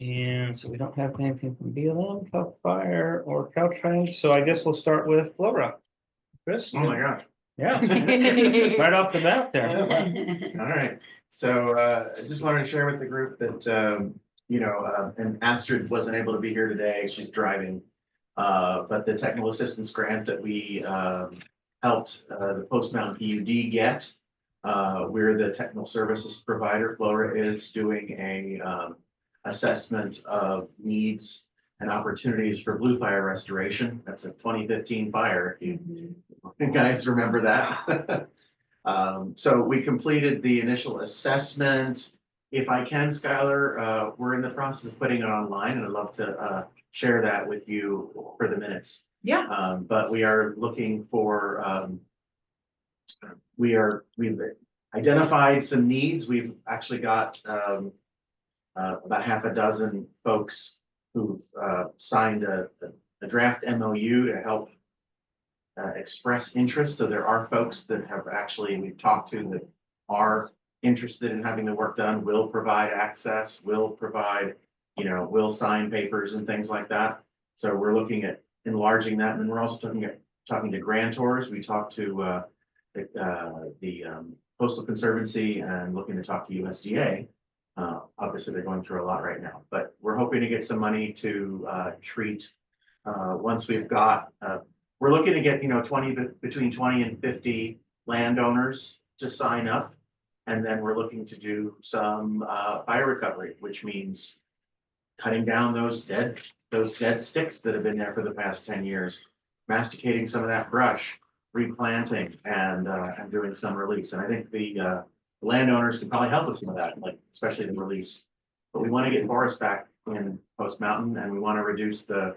B: And so we don't have anything from BLM, CAL FIRE, or Caltrain, so I guess we'll start with Flora. Chris?
J: Oh my gosh.
B: Yeah, right off the bat there.
J: All right, so I just wanted to share with the group that, and Astrid wasn't able to be here today, she's driving. But the technical assistance grant that we
S: helped the Post Mountain PUD get. We're the technical services provider. Flora is doing a assessment of needs and opportunities for blue fire restoration. That's a 2015 fire, if you guys remember that. So we completed the initial assessment. If I can, Skylar, we're in the process of putting it online, and I'd love to share that with you for the minutes.
A: Yeah.
S: But we are looking for, we've identified some needs. We've actually got about half a dozen folks who've signed a draft MOU to help express interest. So there are folks that have actually, we've talked to, that are interested in having the work done, will provide access, will provide, will sign papers and things like that. So we're looking at enlarging that. And then we're also talking to grantors. We talked to the Postal Conservancy and looking to talk to USDA. Obviously, they're going through a lot right now, but we're hoping to get some money to treat once we've got, we're looking to get, between 20 and 50 landowners to sign up. And then we're looking to do some fire recovery, which means cutting down those dead sticks that have been there for the past 10 years, masticating some of that brush, replanting, and doing some release. And I think the landowners can probably help with some of that, like especially the release. But we want to get forest back in Post Mountain, and we want to reduce the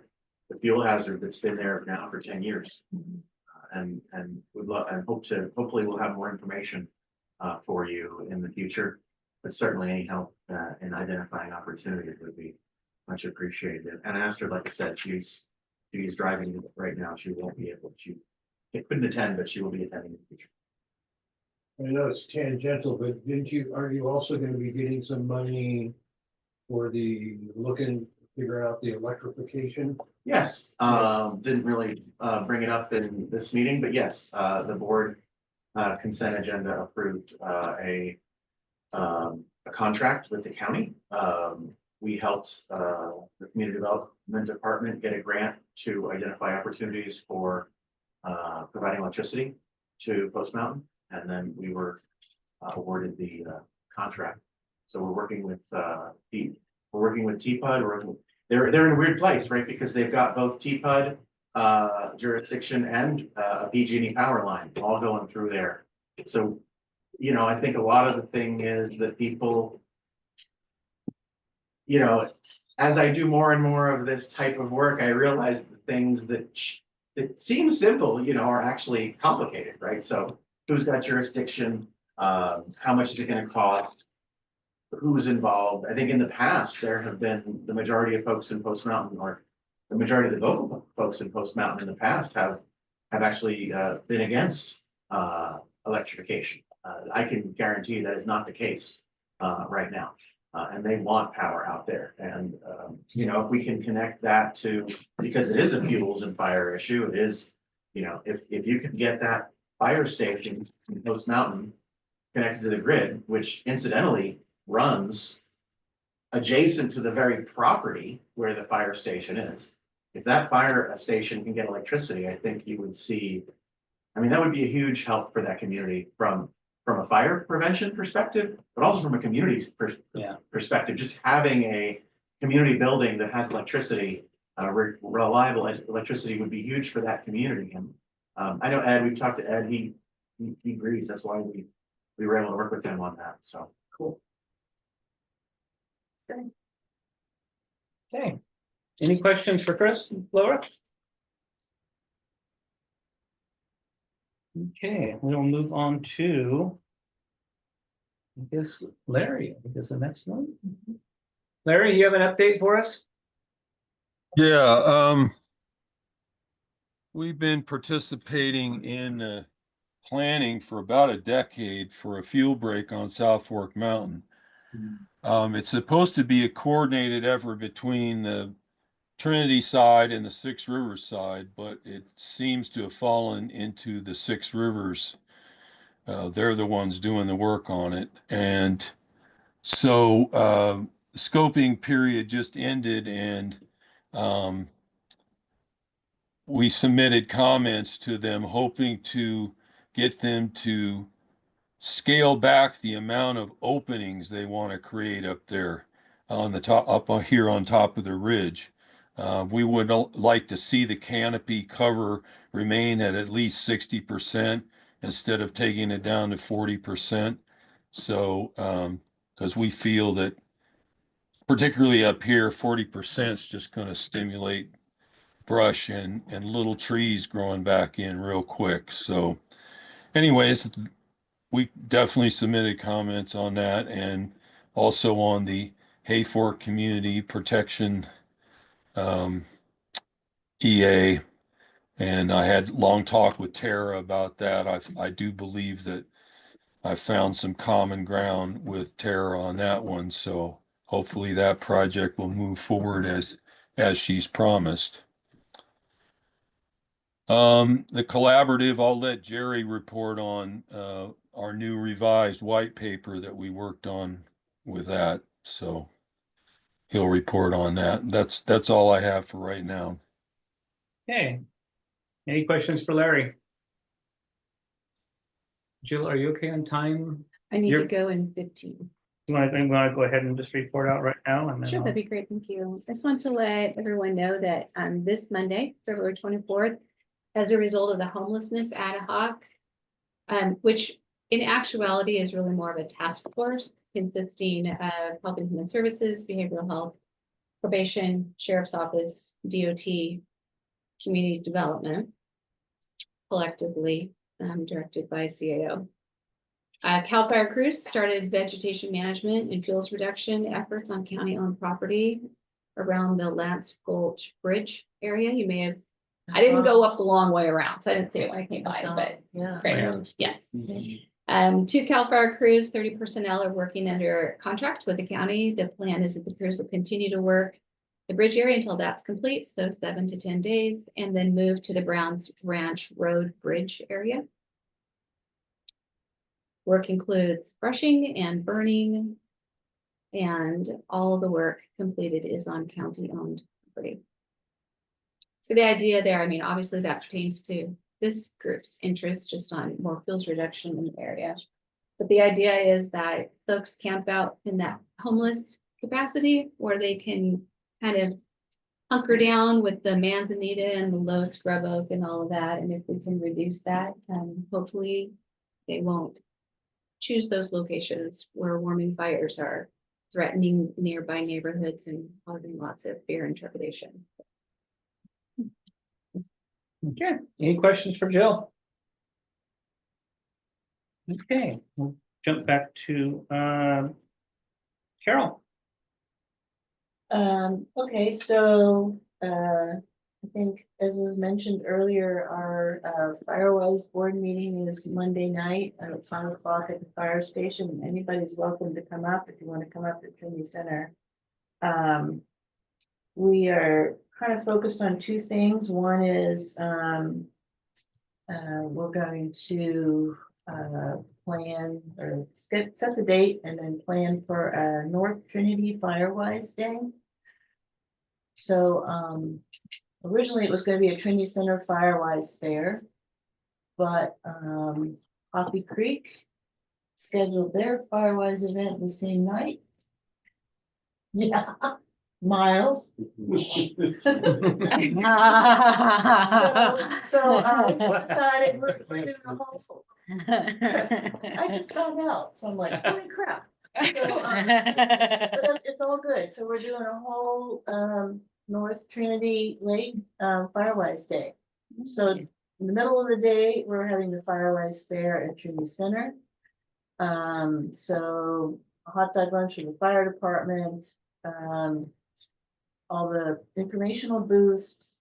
S: fuel hazard that's been there now for 10 years. And would love and hopefully we'll have more information for you in the future. But certainly any help in identifying opportunities would be much appreciated. And Astrid, like I said, she's driving right now. She won't be able to. It couldn't attend, but she will be attending in the future.
G: I know it's tangential, but are you also going to be getting some money for figure out the electrification?
S: Yes, didn't really bring it up in this meeting, but yes, the board consent agenda approved a contract with the county. We helped the community development department get a grant to identify opportunities for providing electricity to Post Mountain, and then we were awarded the contract. So we're working with TPUD. They're in a weird place, right? Because they've got both TPUD jurisdiction and a PG&E power line all going through there. So, I think a lot of the thing is that people, as I do more and more of this type of work, I realize the things that seem simple, are actually complicated, right? So who's got jurisdiction? How much is it going to cost? Who's involved? I think in the past, there have been the majority of folks in Post Mountain, or the majority of the vocal folks in Post Mountain in the past have actually been against electrification. I can guarantee that is not the case right now. And they want power out there. And, if we can connect that to, because it is a fuels and fire issue, it is, if you can get that fire station in Post Mountain connected to the grid, which incidentally runs adjacent to the very property where the fire station is. If that fire station can get electricity, I think you would see, that would be a huge help for that community from a fire prevention perspective, but also from a community perspective. Just having a community building that has electricity, reliable electricity, would be huge for that community. And I know Ed, we've talked to Ed, he agrees. That's why we were able to work with him on that. So cool.
B: Okay. Any questions for Chris, Laura? Okay, we'll move on to, I guess, Larry, the next one. Larry, you have an update for us?
P: Yeah, we've been participating in planning for about a decade for a fuel break on South Fork Mountain. It's supposed to be a coordinated effort between the Trinity side and the Six Rivers side, but it seems to have fallen into the Six Rivers. They're the ones doing the work on it. And so scoping period just ended, and we submitted comments to them, hoping to get them to scale back the amount of openings they want to create up there on the top, here on top of the ridge. We would like to see the canopy cover remain at least 60% instead of taking it down to 40%. So, because we feel that particularly up here, 40% is just going to stimulate brush and little trees growing back in real quick. So anyways, we definitely submitted comments on that and also on the Hayfork Community Protection EA. And I had long talk with Tara about that. I do believe that I found some common ground with Tara on that one. So hopefully that project will move forward as she's promised. The collaborative, I'll let Jerry report on our new revised white paper that we worked on with that. So he'll report on that. That's all I have for right now.
B: Okay. Any questions for Larry? Jill, are you okay on time?
C: I need to
B: You're-
C: go in 15.
B: You want to go ahead and just report out right now? And then
C: Sure, that'd be great. Thank you. I just want to let everyone know that this Monday, February 24th, as a result of the homelessness ad hoc, which in actuality is really more of a task force consisting of Health and Human Services, Behavioral Health, Probation, Sheriff's Office, DOT, Community Development, collectively directed by CAO. CAL FIRE crews started vegetation management and fuels reduction efforts on county-owned property around the Lance Gulch Bridge area. You may have, I didn't go up the long way around, so I didn't see it when I came by, but
E: Yeah.
C: great, yes. 2 CAL FIRE crews, 30 personnel are working under contract with the county. The plan is that the crews will continue to work the bridge area until that's complete, so 7 to 10 days, and then move to the Browns Ranch Road Bridge area. Work includes brushing and burning, and all of the work completed is on county-owned property. So the idea there, I mean, obviously that pertains to this group's interest just on more fuels reduction in the area. But the idea is that folks camp out in that homeless capacity where they can kind of hunker down with the manzanita and the low scrub oak and all of that. And if we can reduce that, hopefully they won't choose those locations where warming fires are threatening nearby neighborhoods and causing lots of fear and trepidation.
B: Okay, any questions for Jill? Okay, we'll jump back to Carol.
E: Okay, so I think as was mentioned earlier, our Firewise board meeting is Monday night at 5 o'clock at the fire station. Anybody's welcome to come up if you want to come up to Trinity Center. We are kind of focused on 2 things. One is we're going to plan or set the date and then plan for a North Trinity Firewise Day. So originally it was going to be a Trinity Center Firewise Fair, but Coffee Creek scheduled their Firewise event the same night. Yeah, Miles. So we decided we're doing a whole. I just found out, so I'm like, holy crap. So, but it's all good. So we're doing a whole North Trinity Lake Firewise Day. So in the middle of the day, we're having the Firewise Fair at Trinity Center. So a hot dog lunch from the fire department, all the informational booths,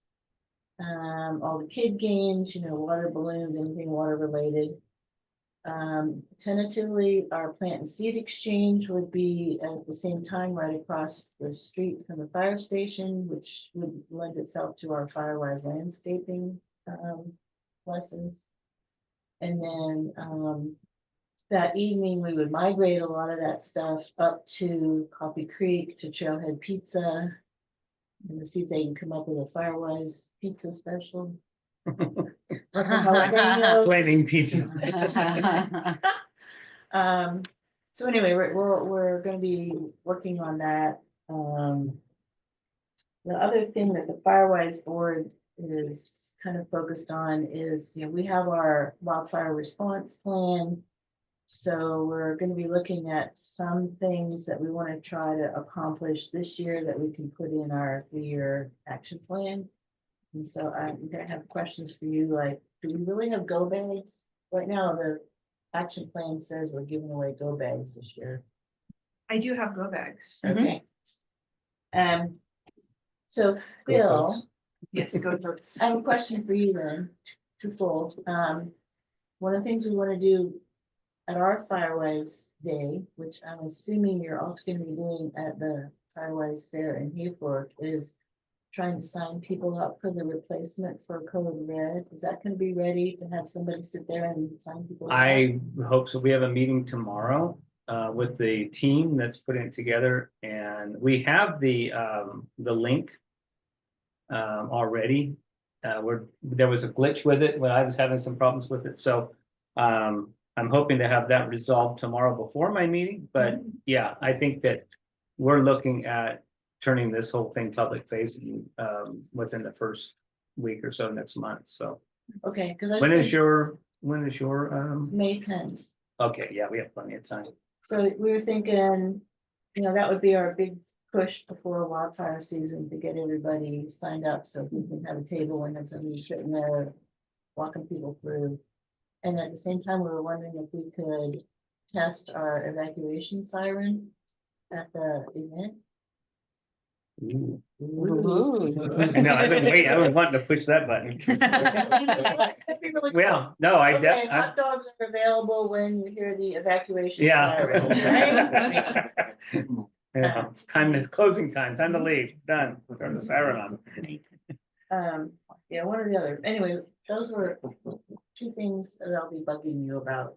E: all the kid games, you know, water balloons, anything water related. Tentatively, our plant and seed exchange would be at the same time right across the street from the fire station, which would lend itself to our Firewise landscaping lessons. And then that evening, we would migrate a lot of that stuff up to Coffee Creek to Trailhead Pizza. and see if they can come up with a Firewise pizza special. Like a jalapeno.
B: Flaming pizza.
E: So anyway, we're gonna be working on that. The other thing that the Firewise board is kind of focused on is, we have our wildfire response plan. So we're gonna be looking at some things that we want to try to accomplish this year that we can put in our 3-year action plan. And so I'm gonna have questions for you, like, do we really have go bags? Right now, the action plan says we're giving away go bags this year.
A: I do have go bags.
E: Okay. So
B: Go
E: Phil,
B: Folks.
A: Yes, go totes.
E: I have a question for you then, twofold. One of the things we want to do at our Firewise Day, which I'm assuming you're also going to be doing at the Firewise Fair in Hayfork, is trying to sign people up for the replacement for Code Red. Is that going to be ready to have somebody sit there and sign people up?
B: I hope so. We have a meeting tomorrow with the team that's putting it together, and we have the link already. There was a glitch with it when I was having some problems with it, so I'm hoping to have that resolved tomorrow before my meeting. But yeah, I think that we're looking at turning this whole thing public facing within the first week or so next month. So
E: Okay, because
B: when is your
E: May 10th.
B: okay, yeah, we have plenty of time.
E: So we were thinking, that would be our big push before wildfire season to get everybody signed up so we can have a table and have somebody sitting there walking people through. And at the same time, we were wondering if we could test our evacuation siren at the event.
B: Ooh.
E: Ooh.
B: I know, I've been wanting to push that button.
E: That'd be really cool.
B: Well, no,
E: Okay, hot dogs are available when you hear the evacuation siren, right?
B: Yeah, it's closing time to leave, done, turn the siren on.
E: Yeah, one or the other. Anyway, those were 2 things that I'll be bugging you about.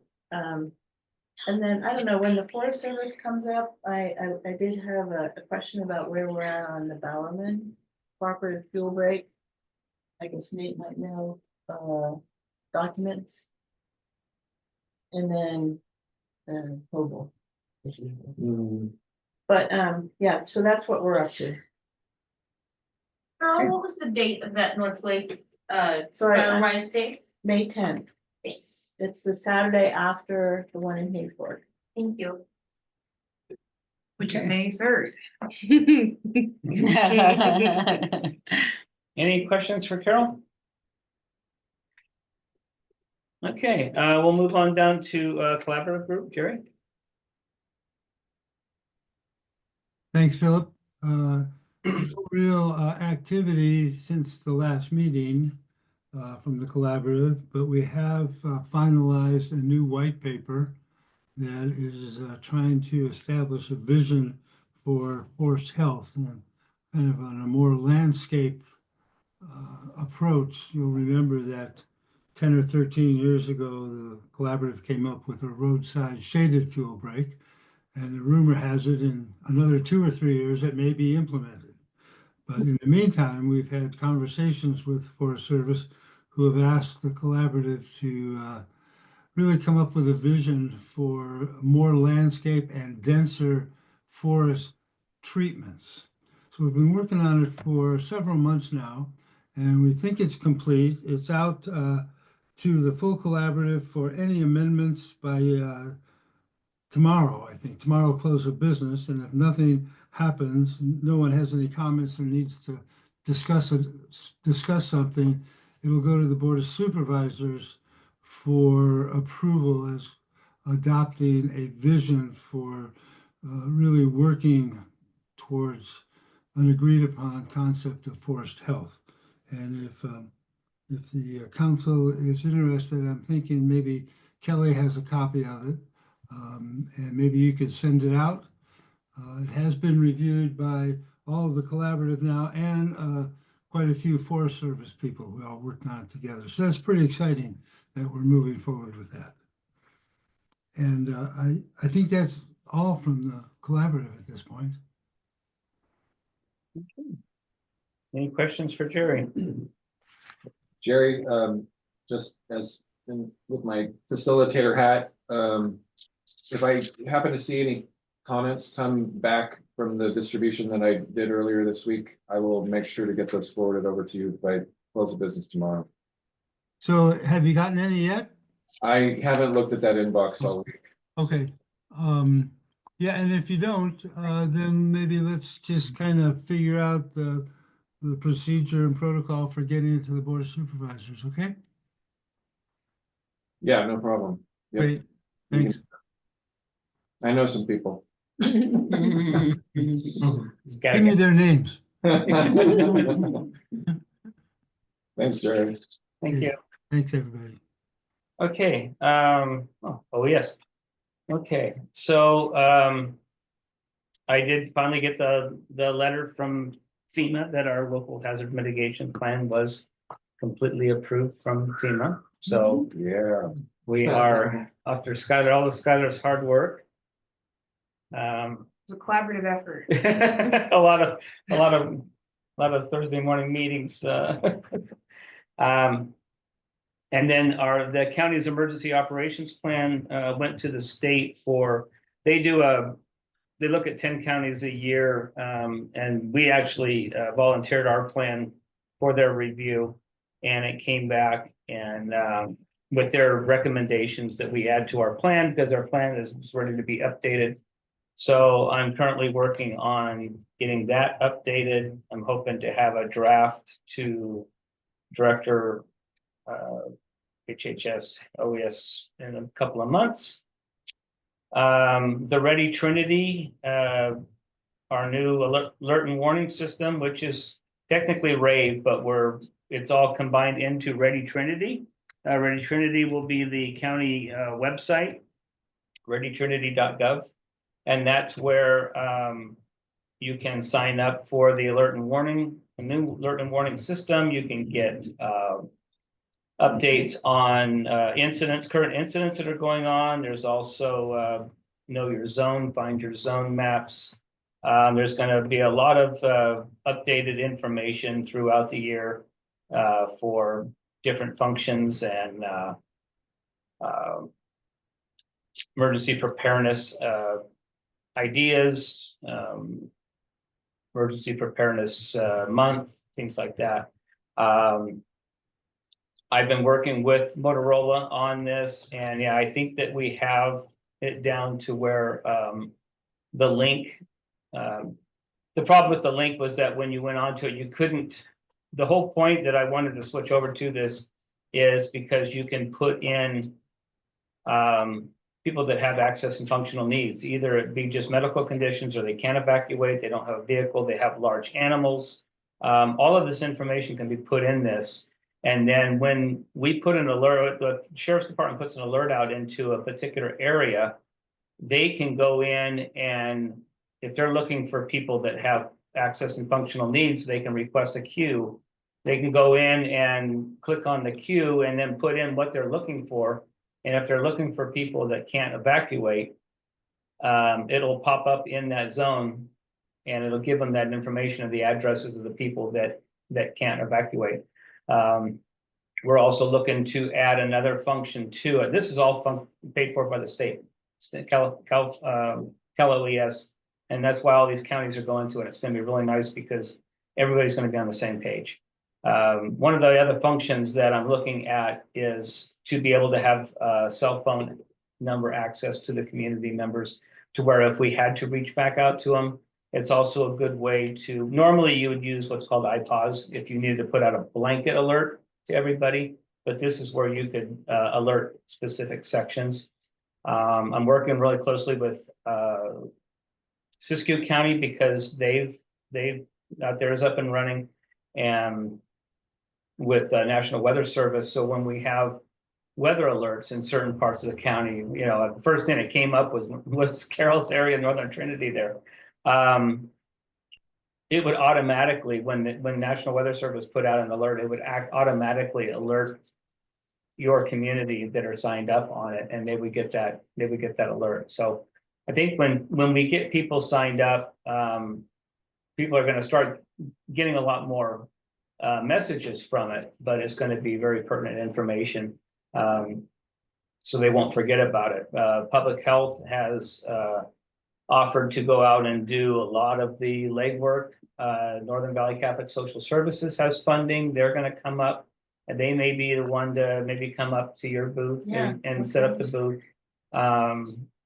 E: And then, I don't know, when the Forest Service comes up, I did have a question about where we're at on the Bowerman cooperative fuel break. I guess Nate might know, documents. And then, Hobel. as usual. But, yeah, so that's what we're up to.
H: Earl, what was the date of that North Lake,
E: Sorry,
H: Firewise Day?
E: May 10th.
H: Thanks.
E: It's the Saturday after the one in Hayfork.
H: Thank you.
A: Which is May 3rd.
B: Any questions for Carol? Okay, we'll move on down to collaborative group, Jerry.
L: Thanks, Philip. No real activity since the last meeting from the collaborative, but we have finalized a new white paper that is trying to establish a vision for forest health and kind of on a more landscape approach. You'll remember that 10 or 13 years ago, the collaborative came up with a roadside shaded fuel break. And the rumor has it in another 2 or 3 years it may be implemented. But in the meantime, we've had conversations with Forest Service who have asked the collaborative to really come up with a vision for more landscape and denser forest treatments. So we've been working on it for several months now, and we think it's complete. It's out to the full collaborative for any amendments by tomorrow, I think. Tomorrow close of business, and if nothing happens, no one has any comments or needs to discuss something, it will go to the Board of Supervisors for approval as adopting a vision for really working towards an agreed upon concept of forest health. And if the council is interested, I'm thinking maybe Kelly has a copy of it. And maybe you could send it out. It has been reviewed by all of the collaborative now and quite a few Forest Service people who all worked on it together. So that's pretty exciting that we're moving forward with that. And I think that's all from the collaborative at this point.
B: Any questions for Jerry?
D: Jerry, just as with my facilitator hat, if I happen to see any comments come back from the distribution that I did earlier this week, I will make sure to get those forwarded over to you by close of business tomorrow.
L: So have you gotten any yet?
D: I haven't looked at that inbox all week.
L: Okay. Yeah, and if you don't, then maybe let's just kind of figure out the procedure and protocol for getting it to the Board of Supervisors, okay?
D: Yeah, no problem. Yep.
L: Great, thanks.
D: I know some people.
L: Give me their names.
D: Thanks, Jerry.
B: Thank you.
L: Thanks, everybody.
B: Okay, oh yes. Okay, so I did finally get the letter from FEMA that our local hazard mitigation plan was completely approved from FEMA. So
D: yeah,
B: we are after Skylar, all of Skylar's hard work.
A: It's a collaborative effort.
B: a lot of Thursday morning meetings. And then the county's emergency operations plan went to the state for, they look at 10 counties a year, and we actually volunteered our plan for their review, and it came back and with their recommendations that we add to our plan, because our plan is ready to be updated. So I'm currently working on getting that updated. I'm hoping to have a draft to Director HHS OES in a couple of months. The Ready Trinity, our new alert and warning system, which is technically RAVE, but it's all combined into Ready Trinity. Ready Trinity will be the county website, readytrinity.gov, and that's where you can sign up for the alert and warning, the new alert and warning system. You can get updates on current incidents that are going on. There's also know your zone, find your zone maps. There's going to be a lot of updated information throughout the year for different functions and emergency preparedness ideas, emergency preparedness month, things like that. I've been working with Motorola on this, and yeah, I think that we have it down to where the link, the problem with the link was that when you went onto it, you couldn't, the whole point that I wanted to switch over to this is because you can put in people that have access and functional needs, either it be just medical conditions or they can't evacuate, they don't have a vehicle, they have large animals. All of this information can be put in this. And then when we put an alert, the sheriff's department puts an alert out into a particular area, they can go in, and if they're looking for people that have access and functional needs, they can request a queue. They can go in and click on the queue and then put in what they're looking for. And if they're looking for people that can't evacuate, it'll pop up in that zone, and it'll give them that information of the addresses of the people that can't evacuate. We're also looking to add another function to it. This is all paid for by the state, Cal OES, and that's why all these counties are going to it. It's going to be really nice because everybody's going to be on the same page. One of the other functions that I'm looking at is to be able to have cell phone number access to the community members, to where if we had to reach back out to them, it's also a good way to, normally you would use what's called iPause if you needed to put out a blanket alert to everybody, but this is where you could alert specific sections. I'm working really closely with Siskiyou County because they've got theirs up and running, and with National Weather Service. So when we have weather alerts in certain parts of the county, you know, the first thing that came up was Carroll's area, Northern Trinity there. It would automatically, when National Weather Service put out an alert, it would automatically alert your community that are signed up on it, and they would get that alert. So I think when we get people signed up, people are gonna start getting a lot more messages from it, but it's gonna be very pertinent information. So they won't forget about it. Public Health has offered to go out and do a lot of the legwork. Northern Valley Catholic Social Services has funding. They're gonna come up, and they may be the one to maybe come up to your booth
E: Yeah,
B: and set up the booth.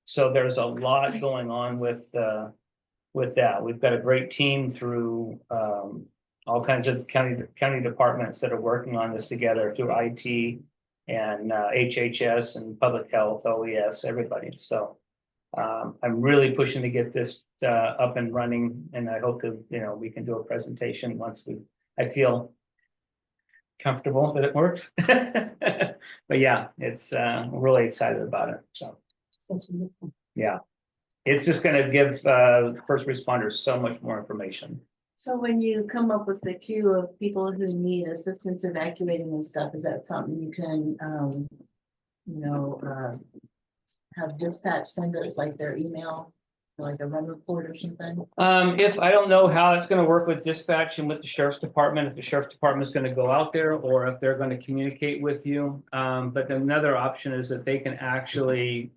B: So there's a lot going on with that. We've got a great team through all kinds of county departments that are working on this together through IT and HHS and Public Health, OES, everybody. So I'm really pushing to get this up and running, and I hope that, you know, we can do a presentation once I feel comfortable that it works. But yeah, it's I'm really excited about it. So yeah, it's just going to give first responders so much more information.
E: So when you come up with the queue of people who need assistance evacuating and stuff, is that something you can, have dispatch send us like their email, like a run report or something?
B: If I don't know how it's going to work with dispatch and with the sheriff's department, if the sheriff's department is going to go out there or if they're going to communicate with you. But another option is that they can actually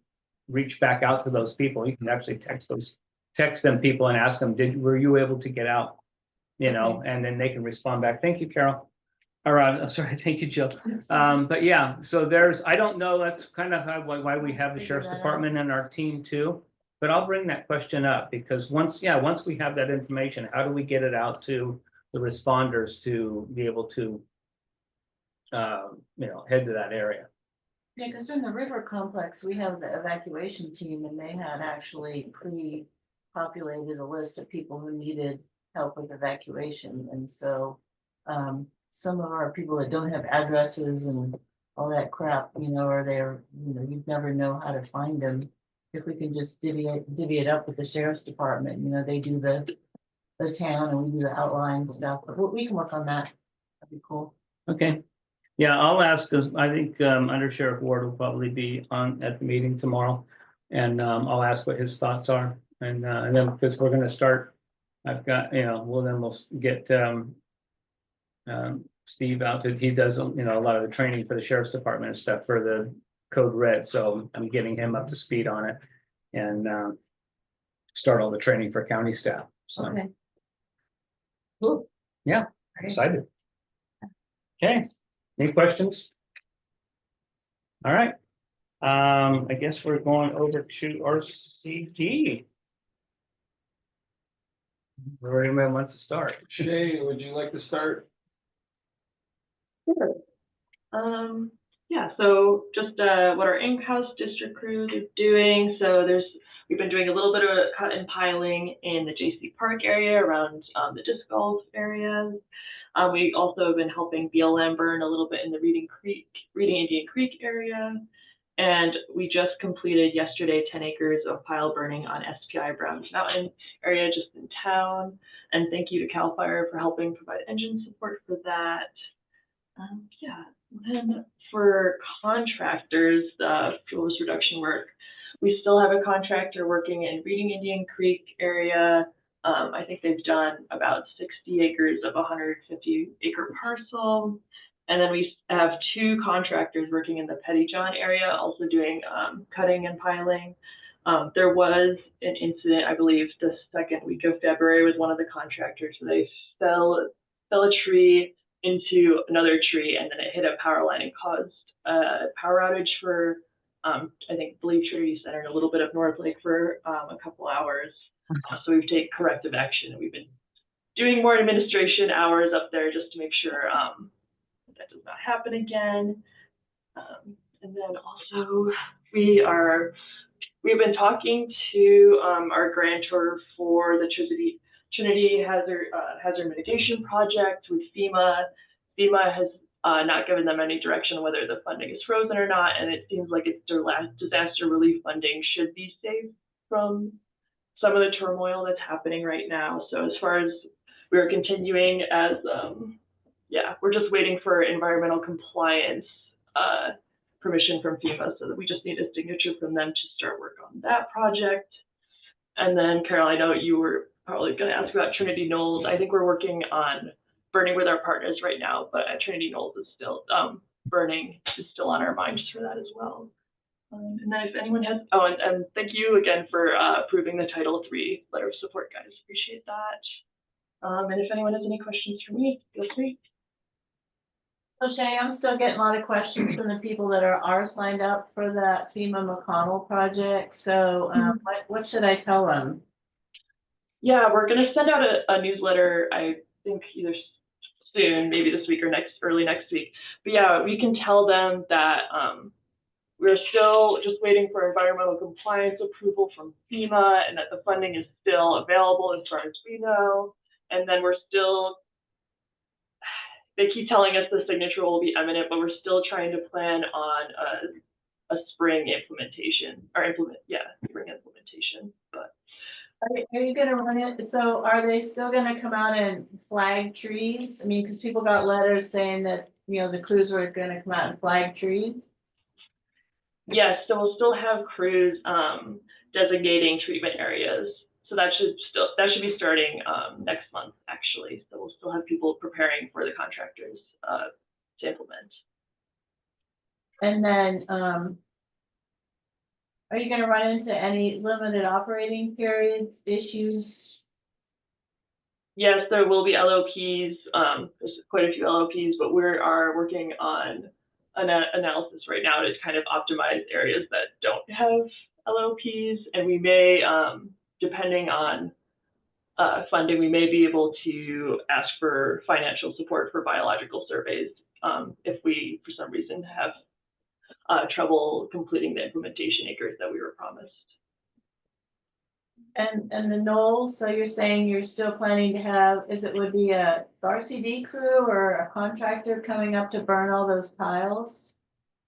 B: reach back out to those people. You can actually text them people and ask them, were you able to get out? You know, and then they can respond back. Thank you, Carol. All right, I'm sorry. Thank you, Jill. But yeah, so I don't know, that's kind of why we have the sheriff's department and our team too. But I'll bring that question up because once we have that information, how do we get it out to the responders to be able to, head to that area?
E: Yeah, because in the river complex, we have the evacuation team and they had actually pre-populated a list of people who needed help with evacuation. And so some of our people that don't have addresses and all that crap, are there, you'd never know how to find them. If we can just divvy it up with the sheriff's department, they do the town and we do the outline stuff, but we can work on that. That'd be cool.
B: Okay. Yeah, I'll ask, because I think Under Sheriff Ward will probably be at the meeting tomorrow. And I'll ask what his thoughts are. And then because we're going to start, I've got, we'll get Steve out to, he does, a lot of the training for the sheriff's department and stuff for the code red. So I'm getting him up to speed on it and start all the training for county staff. So
E: Okay. Cool.
B: Yeah, excited. Okay, any questions? All right. I guess we're going over to RCD. Where anyone wants to start?
U: Shay, would you like to start?
T: Sure. Yeah, so just what our in-house district crews are doing. So we've been doing a little bit of cut and piling in the JC Park area around the disc golf areas. We also have been helping BLM burn a little bit in the Reading Indian Creek area. And we just completed yesterday 10 acres of pile burning on SPI Browns Mountain area just in town. And thank you to CAL FIRE for helping provide engine support for that. Yeah, then for contractors, fuel risk reduction work, we still have a contractor working in Reading Indian Creek area. I think they've done about 60 acres of a 150 acre parcel. And then we have 2 contractors working in the Pettyjohn area, also doing cutting and piling. There was an incident, I believe, the second week of February with one of the contractors. So they fell a tree into another tree, and then it hit a power line and caused a power outage for, I believe Trinity Center and a little bit of North Lake for a couple hours. So we've taken corrective action, and we've been doing more administration hours up there just to make sure that does not happen again. And then also we've been talking to our grantor for the Trinity Hazard Mitigation Project with FEMA. FEMA has not given them any direction whether the funding is frozen or not, and it seems like its disaster relief funding should be safe from some of the turmoil that's happening right now. So as far as we're continuing as, we're just waiting for environmental compliance permission from FEMA, so that we just need a signature from them to start work on that project. And then Carol, I know you were probably gonna ask about Trinity Knolls. I think we're working on burning with our partners right now, but Trinity Knolls is still, burning is still on our minds for that as well. And then if anyone has, and thank you again for approving the Title III letter of support, guys. Appreciate that. And if anyone has any questions for me, feel free.
E: So Shay, I'm still getting a lot of questions from the people that are signed up for that FEMA McConnell project. So what should I tell them?
T: Yeah, we're gonna send out a newsletter, I think either soon, maybe this week or early next week. But yeah, we can tell them that we're still just waiting for environmental compliance approval from FEMA and that the funding is still available as far as we know. And then they keep telling us the signature will be imminent, but we're still trying to plan on a spring implementation spring implementation. But
E: Are you gonna run it? So are they still gonna come out and flag trees? I mean, because people got letters saying that, the crews were gonna come out and flag trees.
T: yes, so we'll still have crews designating treatment areas. So that should be starting next month, actually. So we'll still have people preparing for the contractors to implement.
E: And then, are you gonna run into any limited operating periods issues?
T: Yes, there will be LOPs. There's quite a few LOPs, but we are working on an analysis right now to kind of optimize areas that don't have LOPs, and we may, depending on funding, we may be able to ask for financial support for biological surveys if we, for some reason, have trouble completing the implementation acres that we were promised.
E: And the Knolls, so you're saying you're still planning to have, would be a RCD crew or a contractor coming up to burn all those piles?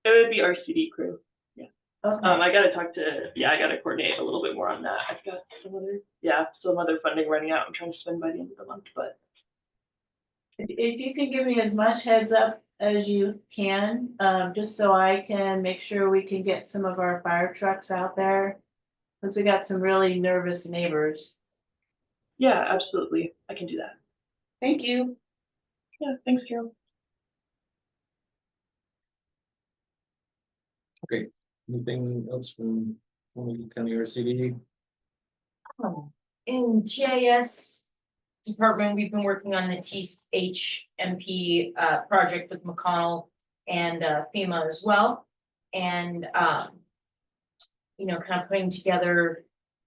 T: It would be RCD crew. Yeah.
E: Okay.
T: I gotta coordinate a little bit more on that. I've got some other funding running out. I'm trying to spend by the end of the month, but
E: if you can give me as much heads up as you can, just so I can make sure we can get some of our fire trucks out there. Because we got some really nervous neighbors.
T: yeah, absolutely. I can do that.
E: Thank you.
T: Yeah, thanks, Carol.
D: Okay, anything else from County RCD?
H: In GIS department, we've been working on the THMP project with McConnell and FEMA as well. And kind of putting together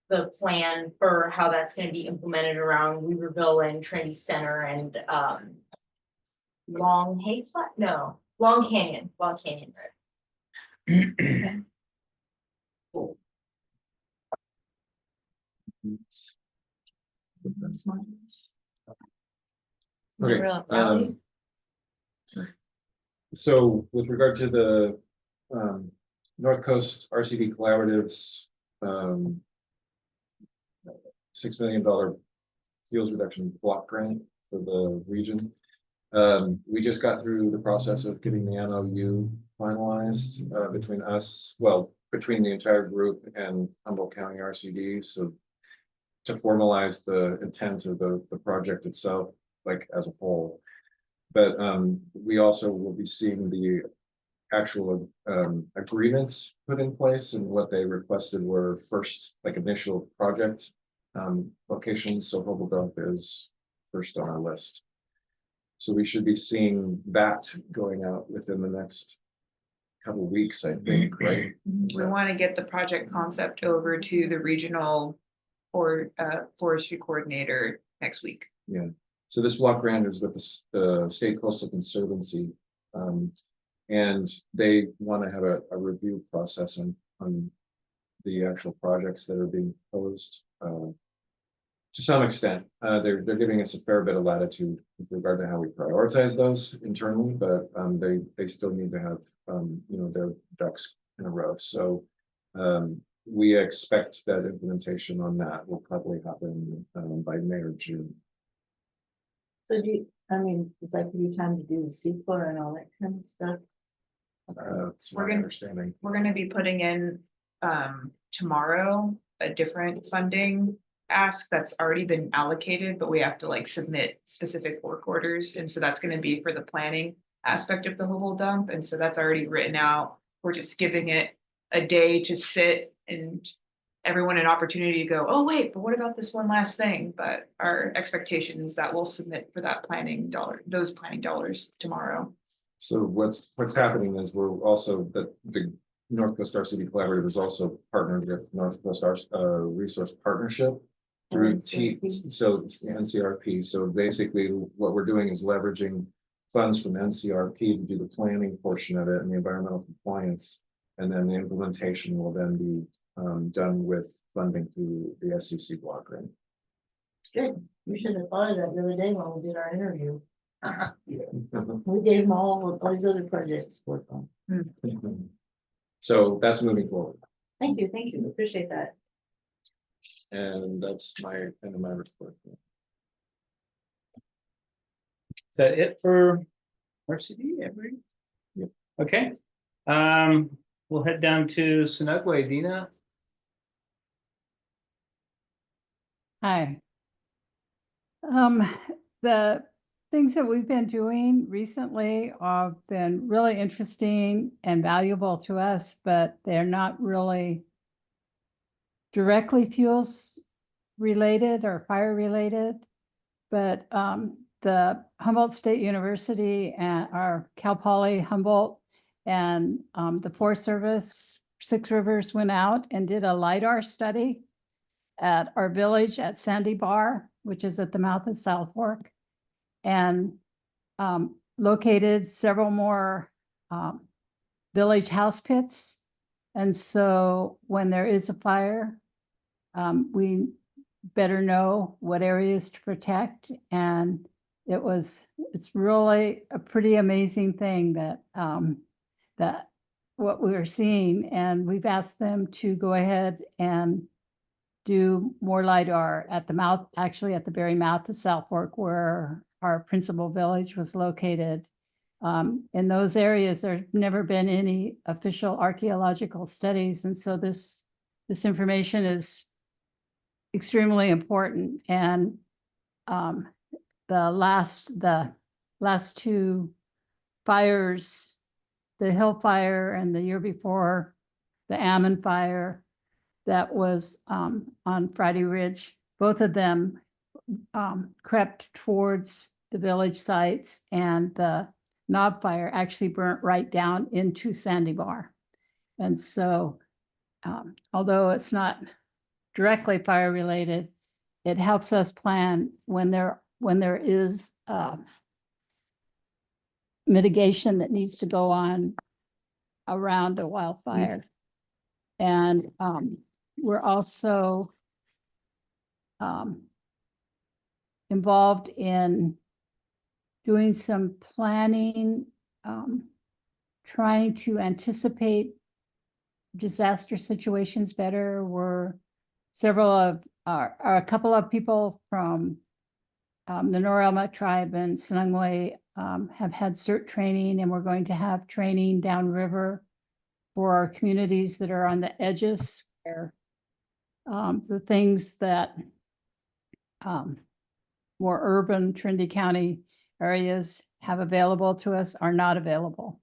H: the plan for how that's going to be implemented around Weaverville and Trinity Center and Long Canyon Road.
D: Cool. Okay. So with regard to the North Coast RCD Collaboratives, $6 million fuels reduction block grant for the region. We just got through the process of getting the MOU finalized between the entire group and Humboldt County RCD. So to formalize the intent of the project itself, like as a whole. But we also will be seeing the actual agreements put in place, and what they requested were first, like initial project locations. So Humboldt is first on our list. So we should be seeing that going out within the next couple of weeks, I think, right?
A: We want to get the project concept over to the regional or forestry coordinator next week.
D: Yeah. So this block grant is with the State Coastal Conservancy, and they want to have a review process on the actual projects that are being proposed. To some extent, they're giving us a fair bit of latitude with regard to how we prioritize those internally, but they still need to have their ducks in a row. So we expect that implementation on that will probably happen by May or June.
E: So it's like you time to do the CEQA and all that kind of stuff.
D: That's my understanding.
A: We're going to be putting in tomorrow a different funding ask that's already been allocated, but we have to like submit specific work orders. And so that's gonna be for the planning aspect of the Hubble dump. And so that's already written out. We're just giving it a day to sit and everyone an opportunity to go, oh, wait, but what about this one last thing? But our expectation is that we'll submit for that those planning dollars tomorrow.
D: So what's happening is we're also, the North Coast Star City Collaborative is also partnered with North Coast Star Resource Partnership through so it's the NCRP. So basically what we're doing is leveraging funds from NCRP to do the planning portion of it and the environmental compliance. And then the implementation will then be done with funding through the SEC block grant.
E: Good. We should have thought of that the other day when we did our interview. We gave them all these other projects to work on.
D: So that's moving forward.
E: Thank you, appreciate that.
D: And that's my end of my report.
B: Is that it for RCD? Every?
D: Yep.
B: Okay. We'll head down to Sunugway. Dina.
M: Hi. The things that we've been doing recently have been really interesting and valuable to us, but they're not really directly fuels related or fire related. But the Humboldt State University and our Cal Poly Humboldt and the Forest Service, Six Rivers went out and did a LiDAR study at our village at Sandy Bar, which is at the mouth of South Fork, and located several more village house pits. And so when there is a fire, we better know what areas to protect. And it's really a pretty amazing thing that that what we are seeing. And we've asked them to go ahead and do more LiDAR at the mouth, actually at the very mouth of South Fork, where our principal village was located. In those areas, there's never been any official archaeological studies. And so this information is extremely important. And the last two fires, the Hill Fire and the year before, the Ammon Fire, that was on Friday Ridge, both of them crept towards the village sites, and the Knob Fire actually burnt right down into Sandy Bar. And so although it's not directly fire related, it helps us plan when there is mitigation that needs to go on around a wildfire. And we're also involved in doing some planning, trying to anticipate disaster situations better. A couple of people from the Norelma tribe and Sunungway have had CERT training, and we're going to have training downriver for our communities that are on the edges, where the things that more urban Trinity County areas have available to us are not available.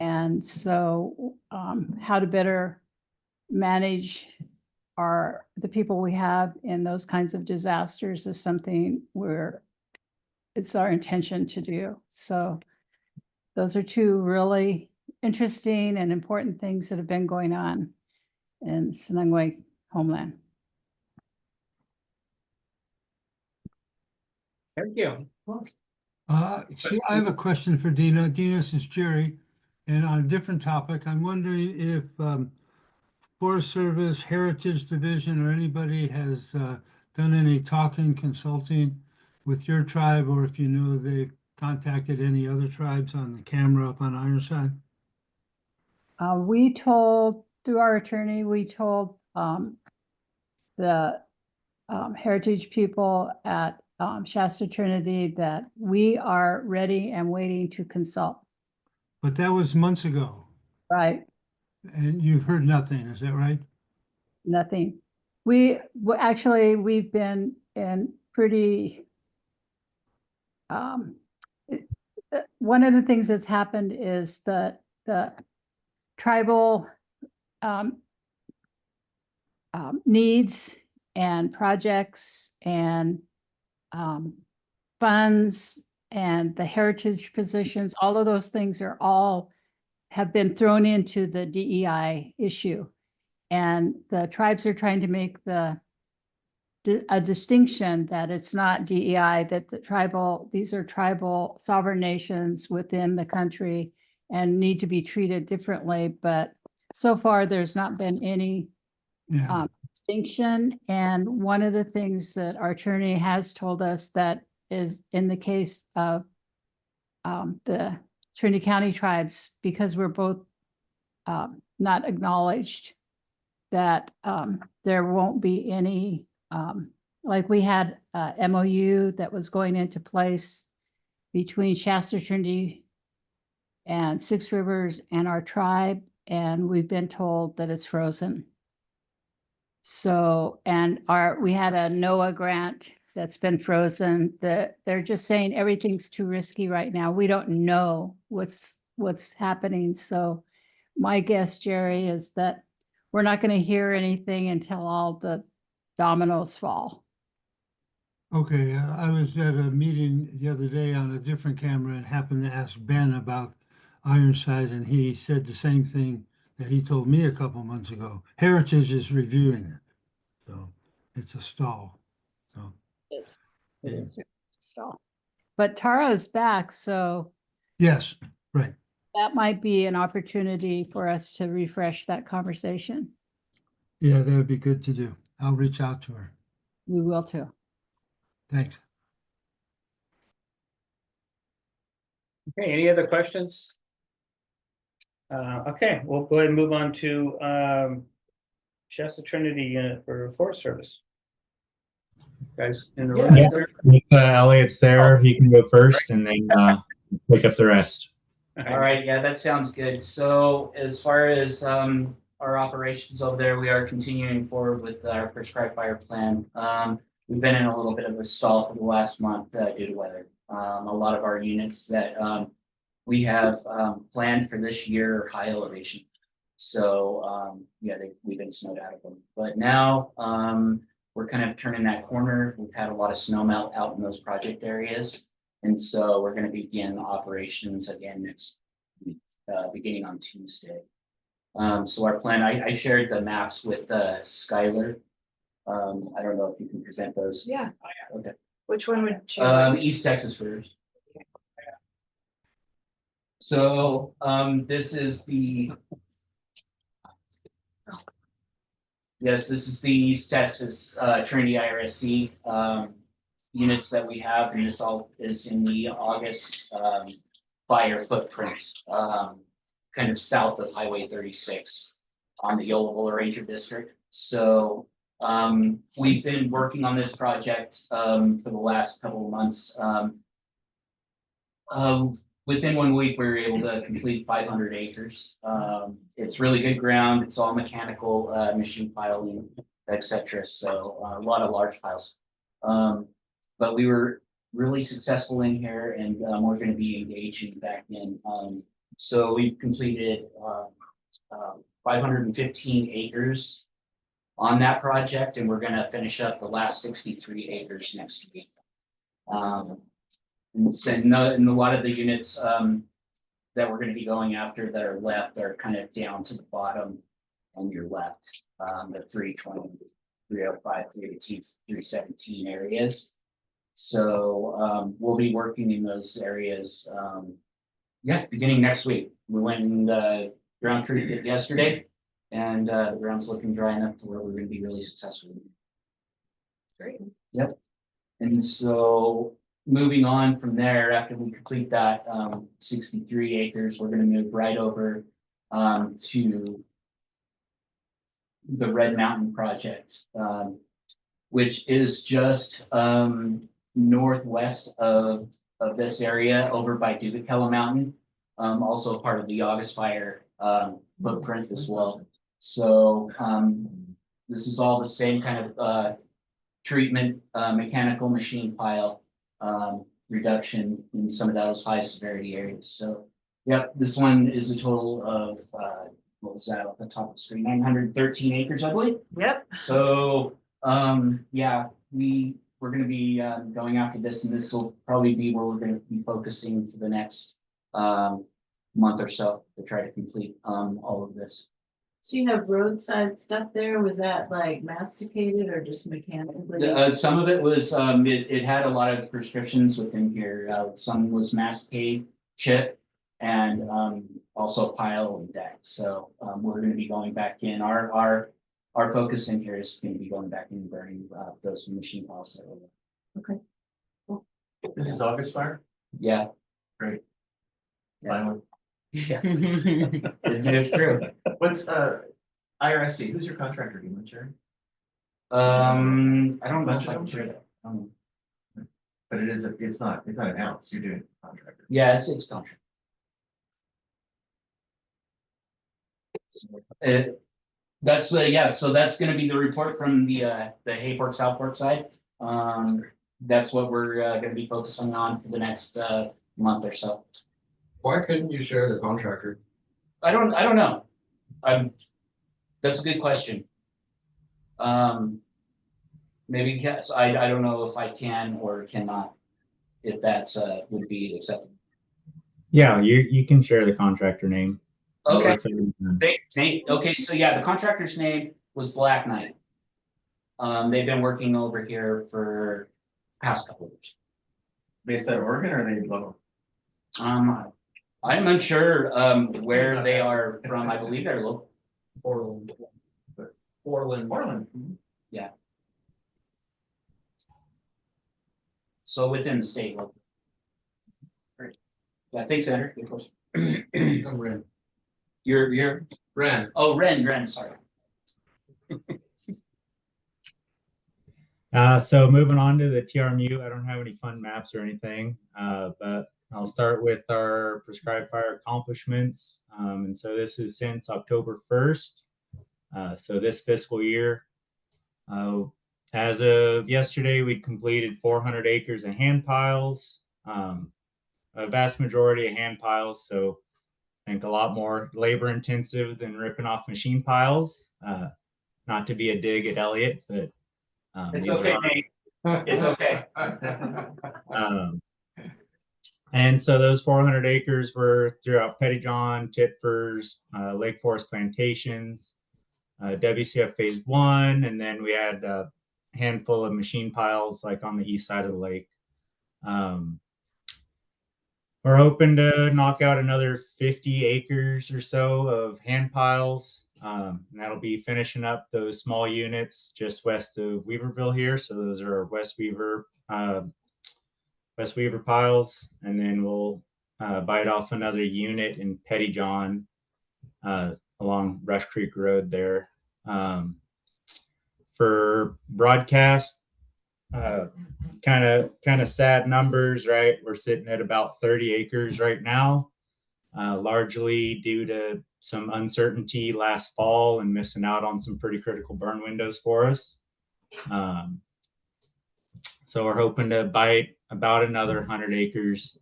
M: And so how to better manage the people we have in those kinds of disasters is something it's our intention to do. So those are two really interesting and important things that have been going on in Sunungway homeland.
B: Thank you.
L: I have a question for Dina. Dina, this is Jerry. And on a different topic, I'm wondering if Forest Service, Heritage Division, or anybody has done any talking, consulting with your tribe, or if you know they've contacted any other tribes on the camera up on Ironside?
M: Through our attorney, we told the Heritage people at Shasta Trinity that we are ready and waiting to consult.
L: But that was months ago.
M: Right.
L: And you've heard nothing, is that right?
M: Nothing. Actually, we've been in pretty, one of the things that's happened is that the tribal needs and projects and funds and the heritage positions, all of those things have been thrown into the DEI issue. And the tribes are trying to make a distinction that it's not DEI, that these are tribal sovereign nations within the country and need to be treated differently. But so far, there's not been any distinction. And one of the things that our attorney has told us that is in the case of the Trinity County tribes, because we're both not acknowledged, that there won't be any, like we had a MOU that was going into place between Shasta Trinity and Six Rivers and our tribe, and we've been told that it's frozen. So, and we had a NOAA grant that's been frozen. They're just saying everything's too risky right now. We don't know what's happening. So my guess, Jerry, is that we're not going to hear anything until all the dominoes fall.
L: Okay, I was at a meeting the other day on a different camera and happened to ask Ben about Ironside, and he said the same thing that he told me a couple months ago. Heritage is reviewing it, so it's a stall. So
M: It is a stall. But Tara is back, so
L: yes, right.
M: that might be an opportunity for us to refresh that conversation.
L: Yeah, that would be good to do. I'll reach out to her.
M: We will too.
L: Thanks.
B: Okay, any other questions? Okay, we'll go ahead and move on to Shasta Trinity Unit for Forest Service. Guys in the room?
K: Yeah. If Elliot's there, he can go first and then pick up the rest.
F: All right, yeah, that sounds good. So as far as our operations over there, we are continuing forward with our prescribed fire plan. We've been in a little bit of a stall for the last month due to weather. A lot of our units that we have planned for this year are high elevation. So yeah, we've been snowed out of them. But now we're kind of turning that corner. We've had a lot of snow melt out in those project areas. And so we're going to begin operations again next week, beginning on Tuesday. So our plan, I shared the maps with Skylar. I don't know if you can present those.
A: Yeah.
F: Okay.
A: Which one would you like?
F: East Texas first. So this is the yes, this is the East Texas Trinity IRSC units that we have, and this all is in the August fire footprint, kind of south of Highway 36 on the Yola Ranger District. So we've been working on this project for the last couple of months. Within 1 week, we were able to complete 500 acres. It's really good ground. It's all mechanical, machine piling, etc. So a lot of large piles. But we were really successful in here, and we're going to be engaging back in. So we've completed 515 acres on that project, and we're going to finish up the last 63 acres next week. And a lot of the units that we're going to be going after that are left are kind of down to the bottom on your left, the 320, 305, 318, 317 areas. So we'll be working in those areas, yeah, beginning next week. We went and ground treated it yesterday, and the ground's looking dry enough to where we're going to be really successful.
A: Great.
F: Yep. And so moving on from there, after we complete that 63 acres, we're going to move right over to the Red Mountain project, which is just northwest of this area over by Dubicella Mountain, also part of the August fire footprint as well. So this is all the same kind of treatment, mechanical machine pile reduction in some of those high severity areas. So, yep, this one is a total of what was that off the top of the screen? 913 acres, I believe.
H: Yep.
F: So, yeah, we're going to be going after this, and this will probably be where we're going to be focusing for the next month or so to try to complete all of this.
E: So you have roadside stuff there, was that like masticated or just mechanically?
F: Some of it was, it had a lot of prescriptions within here. Some was masticated, chip, and also pile and deck. So we're going to be going back in. Our focus in here is going to be going back in and burning those machine piles.
E: Okay.
S: This is August fire?
F: Yeah.
S: Great.
F: Yeah.
S: Finally.
F: Yeah. It's true.
S: What's IRSC? Who's your contractor? Do you want to share?
F: I don't know if I can share that.
S: But it's not announced. You're doing contractor.
F: Yeah, it's contract. That's yeah. So that's going to be the report from the Hayfork Southfork side. That's what we're going to be focusing on for the next month or so.
U: Why couldn't you share the contractor?
F: I don't know. That's a good question. Maybe yes. I don't know if I can or cannot. If that's would be acceptable.
K: Yeah, you can share the contractor name.
F: Okay. Okay, so yeah, the contractor's name was Black Knight. They've been working over here for past couple of years.
S: Based out of Oregon or are they local?
F: I'm unsure where they are from. I believe they're local.
U: Portland.
S: Portland.
F: Yeah. So within the state. Great. Yeah, thanks, Andrew. Good question.
U: I'm Ren.
F: You're
U: Ren.
F: Oh, Ren, sorry.
K: So moving on to the TRMU, I don't have any fun maps or anything, but I'll start with our prescribed fire accomplishments. And so this is since October 1st. So this fiscal year, as of yesterday, we'd completed 400 acres of hand piles, a vast majority of hand piles. So I think a lot more labor intensive than ripping off machine piles. Not to be a dig at Elliot, but
F: It's okay, Nate. It's okay.
K: And so those 400 acres were throughout Pettyjohn, Tipfers, Lake Forest Plantations, WCF Phase 1, and then we had a handful of machine piles like on the east side of the lake. We're hoping to knock out another 50 acres or so of hand piles. And that'll be finishing up those small units just west of Weaverville here. So those are West Weaver piles. And then we'll bite off another unit in Pettyjohn along Rush Creek Road there. For broadcast, kind of sad numbers, right? We're sitting at about 30 acres right now, largely due to some uncertainty last fall and missing out on some pretty critical burn windows for us. So we're hoping to bite about another 100 acres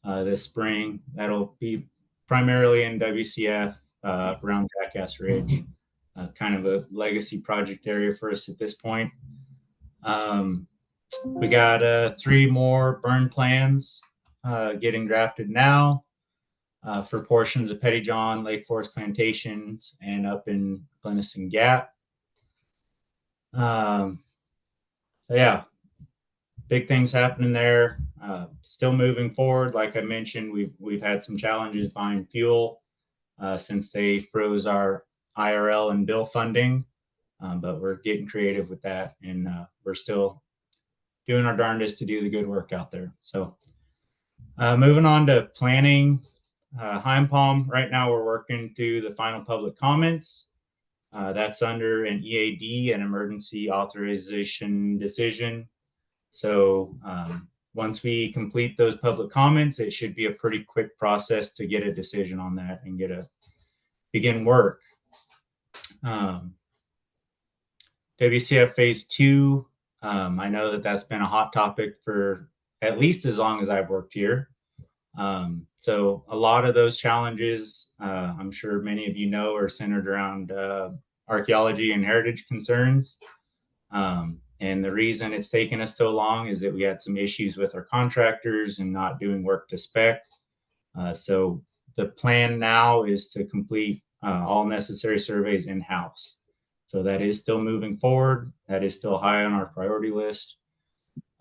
K: this spring. That'll be primarily in WCF around Jackass Ridge, kind of a legacy project area for us at this point. We got 3 more burn plans getting drafted now for portions of Pettyjohn, Lake Forest Plantations, and up in Glenison Gap. Yeah, big things happening there. Still moving forward. Like I mentioned, we've had some challenges buying fuel since they froze our IRL and bill funding, but we're getting creative with that, and we're still doing our darndest to do the good work out there. So moving on to planning, Heim Palm, right now we're working through the final public comments. That's under an EAD, an emergency authorization decision. So once we complete those public comments, it should be a pretty quick process to get a decision on that and begin work. WCF Phase 2, I know that that's been a hot topic for at least as long as I've worked here. So a lot of those challenges, I'm sure many of you know, are centered around archaeology and heritage concerns. And the reason it's taken us so long is that we had some issues with our contractors and not doing work to spec. So the plan now is to complete all necessary surveys in-house. So that is still moving forward. That is still high on our priority list.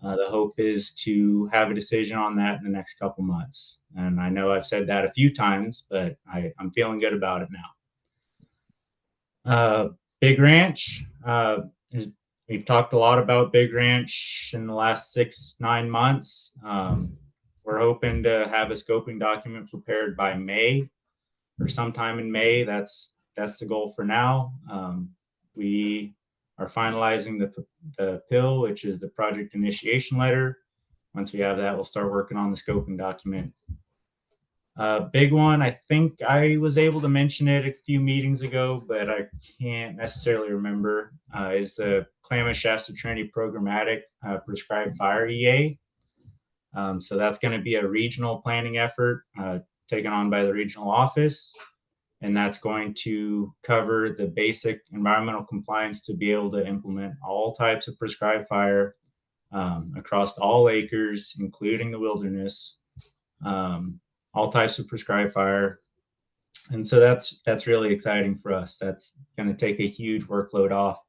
K: The hope is to have a decision on that in the next couple months. And I know I've said that a few times, but I'm feeling good about it now. Big Ranch, we've talked a lot about Big Ranch in the last 6-9 months. We're hoping to have a scoping document prepared by May or sometime in May. That's the goal for now. We are finalizing the PIL, which is the project initiation letter. Once we have that, we'll start working on the scoping document. Big one, I think I was able to mention it a few meetings ago, but I can't necessarily remember, is the Klamath Shasta Trinity Programmatic Prescribed Fire EA. So that's going to be a regional planning effort taken on by the regional office. And that's going to cover the basic environmental compliance to be able to implement all types of prescribed fire across all acres, including the wilderness, all types of prescribed fire. And so that's really exciting for us. That's going to take a huge workload off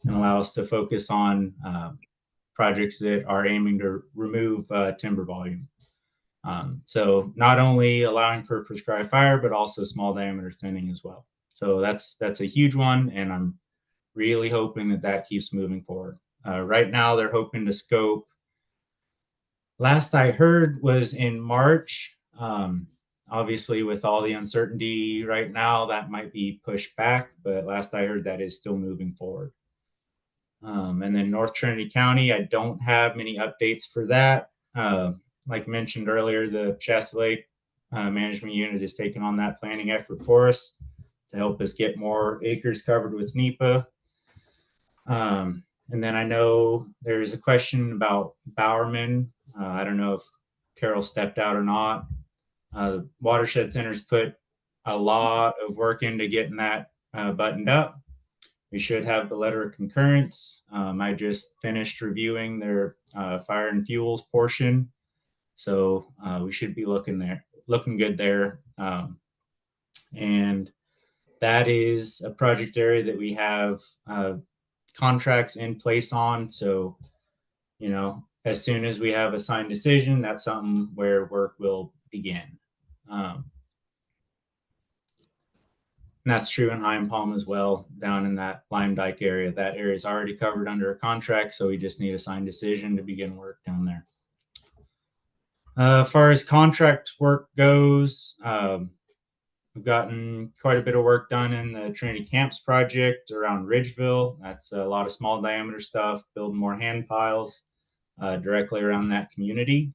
K: and allow us to focus on projects that are aiming to remove timber volume. So not only allowing for prescribed fire, but also small diameter thinning as well. So that's a huge one, and I'm really hoping that keeps moving forward. Right now, they're hoping to scope. Last I heard was in March. Obviously, with all the uncertainty right now, that might be pushed back, but last I heard that is still moving forward. And then North Trinity County, I don't have many updates for that. Like mentioned earlier, the Shasta Lake Management Unit is taking on that planning effort for us to help us get more acres covered with NEPA. And then I know there's a question about Bowerman. I don't know if Carol stepped out or not. Watershed Center's put a lot of work into getting that buttoned up. We should have the letter of concurrence. I just finished reviewing their fire and fuels portion. So we should be looking good there. And that is a project area that we have contracts in place on. So, as soon as we have a signed decision, that's something where work will begin. And that's true in High and Palm as well, down in that Lime Dyke area. That area is already covered under a contract, so we just need a signed decision to begin work down there. As far as contract work goes, we've gotten quite a bit of work done in the Trinity Camps project around Ridgeville. That's a lot of small diameter stuff, building more hand piles directly around that community.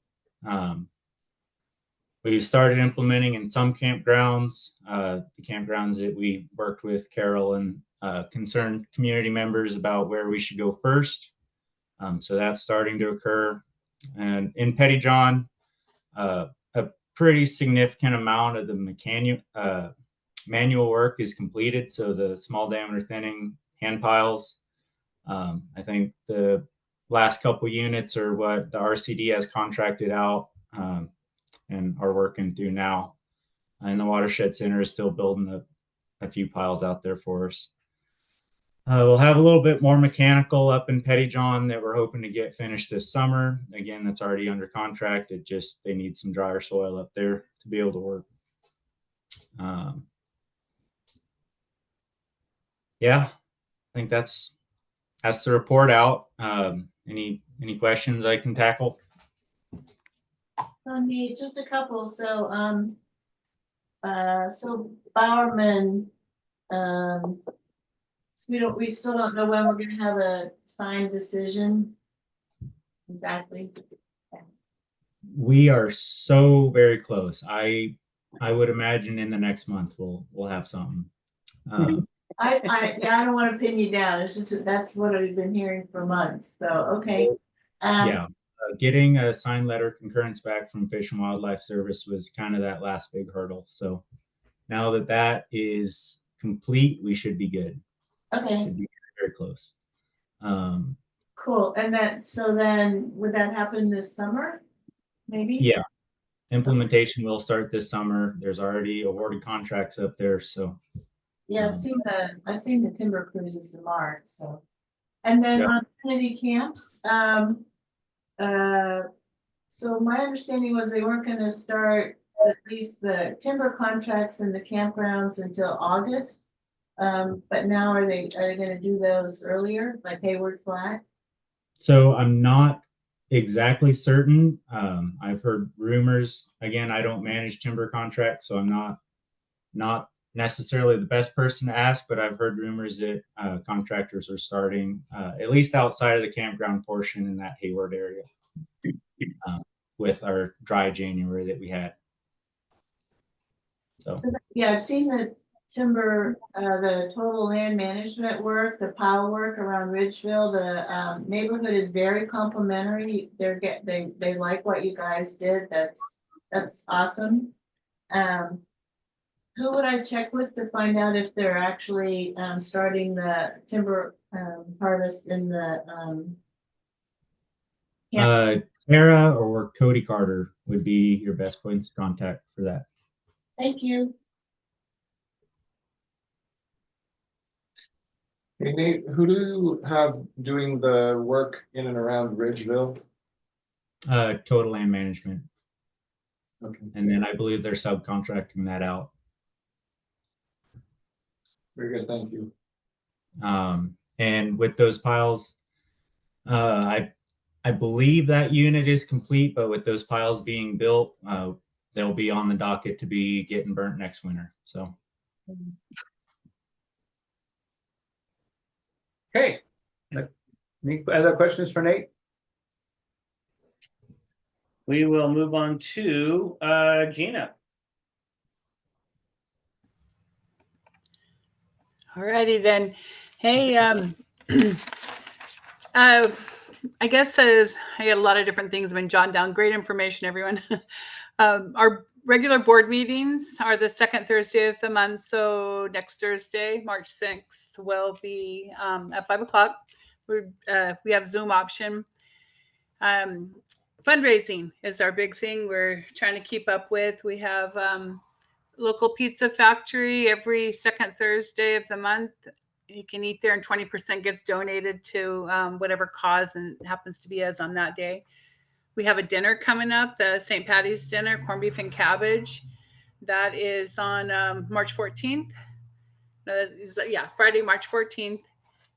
K: We started implementing in some campgrounds, the campgrounds that we worked with Carol and concerned community members about where we should go first. So that's starting to occur. And in Pettyjohn, a pretty significant amount of the manual work is completed. So the small diameter thinning hand piles, I think the last couple units are what the RCD has contracted out and are working through now. And the Watershed Center is still building a few piles out there for us. We'll have a little bit more mechanical up in Pettyjohn that we're hoping to get finished this summer. Again, that's already under contract. They need some drier soil up there to be able to work. Yeah, I think that's the report out. Any questions I can tackle?
E: Me, just a couple. So, so Bowerman, we still don't know when we're gonna have a signed decision. Exactly.
K: We are so very close. I would imagine in the next month we'll have something.
E: I don't want to pin you down. It's just that that's what I've been hearing for months. So, okay.
K: Yeah, getting a signed letter concurrence back from Fish and Wildlife Service was kind of that last big hurdle. So now that that is complete, we should be good.
E: Okay.
K: Should be very close.
E: Cool. And so then would that happen this summer? Maybe?
K: Yeah. Implementation will start this summer. There's already awarded contracts up there. So
E: Yeah, I've seen the timber cruises in March, so. And then on Trinity camps, so my understanding was they weren't gonna start at least the timber contracts in the campgrounds until August. But now are they gonna do those earlier, like Hayward Flat?
K: So I'm not exactly certain. I've heard rumors. Again, I don't manage timber contracts, so I'm not necessarily the best person to ask, but I've heard rumors that contractors are starting at least outside of the campground portion in that Hayward area with our dry January that we had. So
E: Yeah, I've seen the timber, the total land management work, the pile work around Ridgeville. The neighborhood is very complimentary. They like what you guys did. That's awesome. Who would I check with to find out if they're actually starting the timber harvest in the
K: Tara or Cody Carter would be your best points of contact for that.
E: Thank you.
D: Hey Nate, who do you have doing the work in and around Ridgeville?
K: Total land management.
D: Okay.
K: And then I believe they're subcontracting that out.
D: Very good, thank you.
K: And with those piles, I believe that unit is complete, but with those piles being built, they'll be on the docket to be getting burnt next winter. So.
B: Okay. Any other questions for Nate? We will move on to Gina.
I: Alrighty then. Hey, I guess as I got a lot of different things I've been jotting down. Great information, everyone. Our regular board meetings are the second Thursday of the month. So next Thursday, March 6th, will be at 5 o'clock. We have Zoom option. Fundraising is our big thing we're trying to keep up with. We have local pizza factory every second Thursday of the month. You can eat there and 20% gets donated to whatever cause and happens to be as on that day. We have a dinner coming up, the St. Patty's dinner, corned beef and cabbage. That is on March 14th. Friday, March 14th.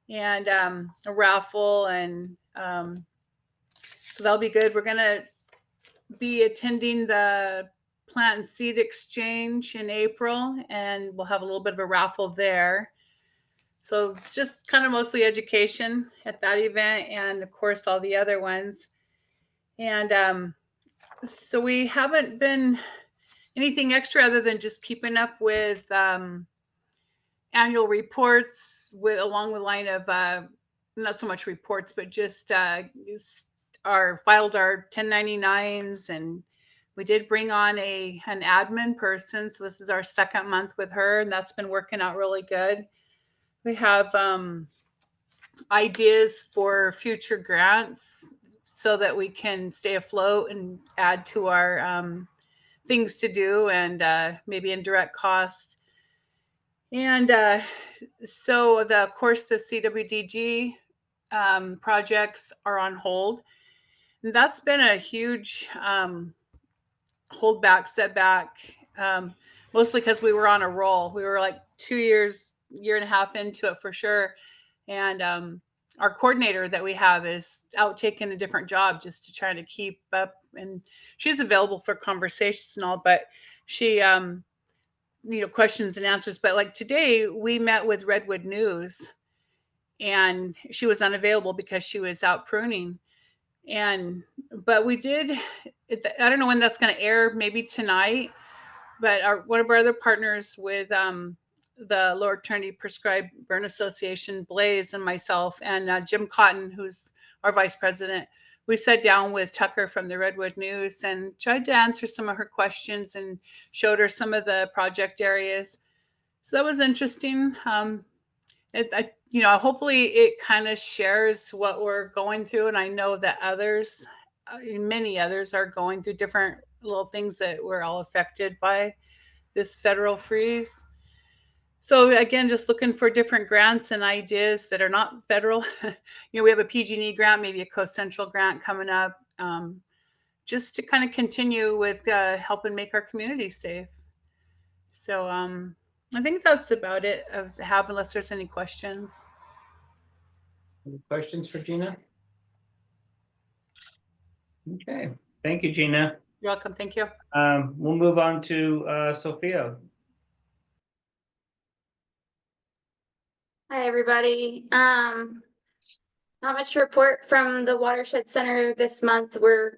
I: And a raffle. And so that'll be good. We're going to be attending the Plant and Seed Exchange in April, and we'll have a little bit of a raffle there. So it's just kind of mostly education at that event, and of course all the other ones. And so we haven't been anything extra other than just keeping up with annual reports along the line of not so much reports, but just filed our 1099s, and we did bring on an admin person. So this is our second month with her, and that's been working out really good. We have ideas for future grants so that we can stay afloat and add to our things to do and maybe indirect costs. And so of course, the CWDG projects are on hold. And that's been a huge holdback, setback, mostly because we were on a roll. We were like 2 years, year and a half into it for sure. And our coordinator that we have is out taking a different job just to try to keep up. And she's available for conversations and all, but she, questions and answers. But like today, we met with Redwood News, and she was unavailable because she was out pruning. But we did, I don't know when that's going to air, maybe tonight, but one of our other partners with the Lower Trinity Prescribed Burn Association, Blaze, and myself, and Jim Cotton, who's our vice president. We sat down with Tucker from the Redwood News and tried to answer some of her questions and showed her some of the project areas. So that was interesting. Hopefully it kind of shares what we're going through. And I know that others, many others, are going through different little things that we're all affected by this federal freeze. So again, just looking for different grants and ideas that are not federal. We have a PG&E grant, maybe a Coast Central grant coming up, just to kind of continue with helping make our community safe. So I think that's about it unless there's any questions.
B: Any questions for Gina? Okay, thank you, Gina.
I: You're welcome. Thank you.
B: We'll move on to Sophia.
N: Hi, everybody. Not much to report from the Watershed Center this month. We're,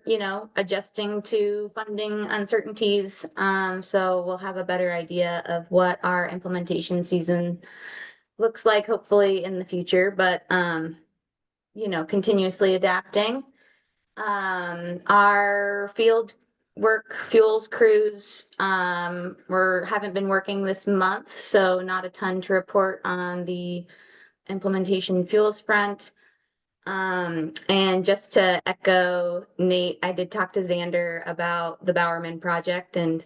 N: adjusting to funding uncertainties. So we'll have a better idea of what our implementation season looks like, hopefully in the future, but, continuously adapting. Our field work fuels crews, haven't been working this month, so not a ton to report on the implementation fuels front. And just to echo Nate, I did talk to Xander about the Bowerman project, and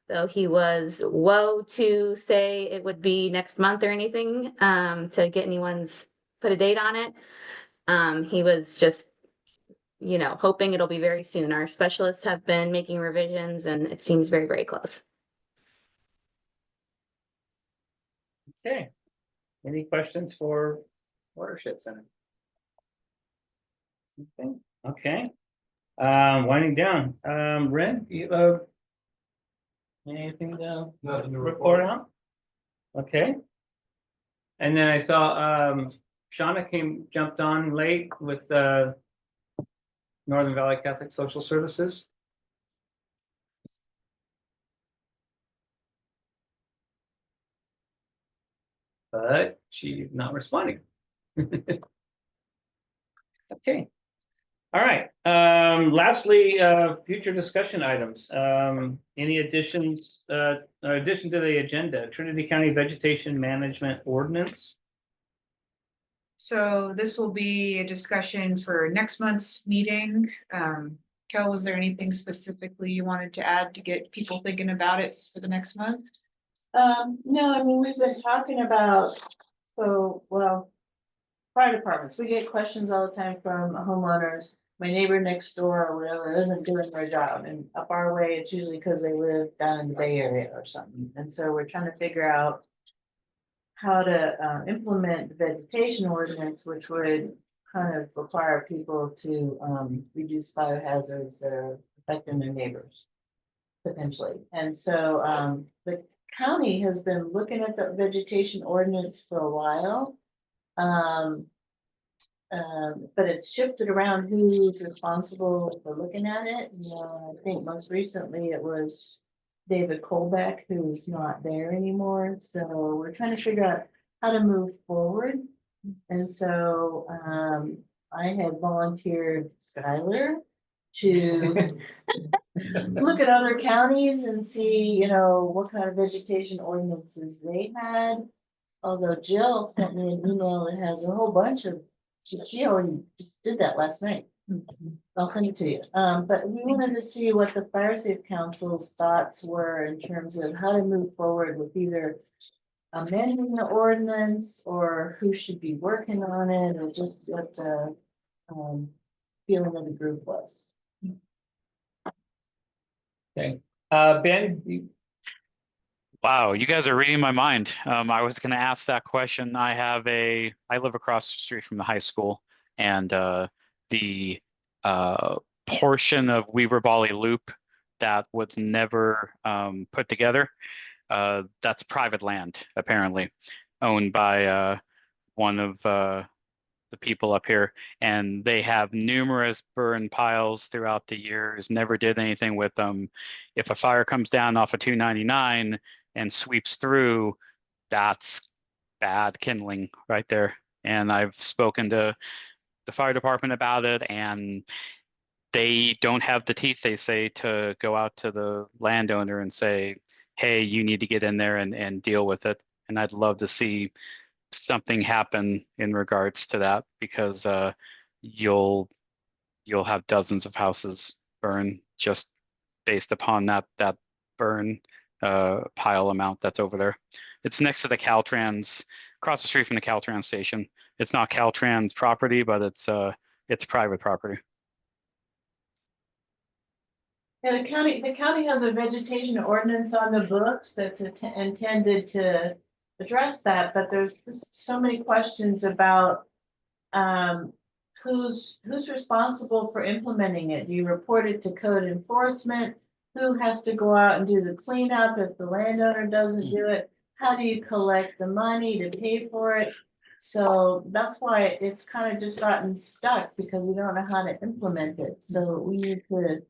N: though he was woe to say it would be next month or anything, to get anyone's put a date on it, he was just hoping it'll be very soon. Our specialists have been making revisions and it seems very, very close.
B: Okay. Any questions for Watershed Center? Okay. Winding down. Ren, you anything to report on? Okay. And then I saw Shauna jumped on late with Northern Valley Catholic Social Services. But she's not responding. Okay. All right. Lastly, future discussion items. Any additions, addition to the agenda? Trinity County Vegetation Management Ordinance.
A: So this will be a discussion for next month's meeting. Kel, was there anything specifically you wanted to add to get people thinking about it for the next month?
E: No, I mean, we've been talking about, fire departments, we get questions all the time from homeowners. My neighbor next door or whatever isn't doing their job, and up our way, it's usually because they live down in the Bay Area or something. And so we're trying to figure out how to implement the vegetation ordinance, which would kind of require people to reduce fire hazards that are affecting their neighbors, potentially. And so the county has been looking at the vegetation ordinance for a while. But it's shifted around who's responsible for looking at it. I think most recently it was David Colbeck, who's not there anymore. So we're trying to figure out how to move forward. And so I had volunteered Skylar to look at other counties and see, what kind of vegetation ordinances they had. Although Jill sent me an email that has a whole bunch of, she already just did that last night. I'll send it to you. But we wanted to see what the Fire Safe Council's thoughts were in terms of how to move forward with either amending the ordinance or who should be working on it, or just what the feeling of the group was.
B: Okay. Ben,
R: Wow, you guys are reading my mind. I was going to ask that question. I live across the street from the high school, and the portion of Weaver Valley Loop that was never put together, that's private land, apparently, owned by one of the people up here, and they have numerous burn piles throughout the years, never did anything with them. If a fire comes down off of 299 and sweeps through, that's bad kindling right there. And I've spoken to the fire department about it, and they don't have the teeth, they say, to go out to the landowner and say, hey, you need to get in there and deal with it. And I'd love to see something happen in regards to that, because you'll have dozens of houses burn just based upon that burn pile amount that's over there. It's next to the Caltrans, across the street from the Caltrans station. It's not Caltrans property, but it's private property.
E: Yeah, the county has a vegetation ordinance on the books that's intended to address that, but there's just so many questions about who's responsible for implementing it? Do you report it to code enforcement? Who has to go out and do the cleanup if the landowner doesn't do it? How do you collect the money to pay for it? So that's why it's kind of just gotten stuck, because we don't know how to implement it. So we need to,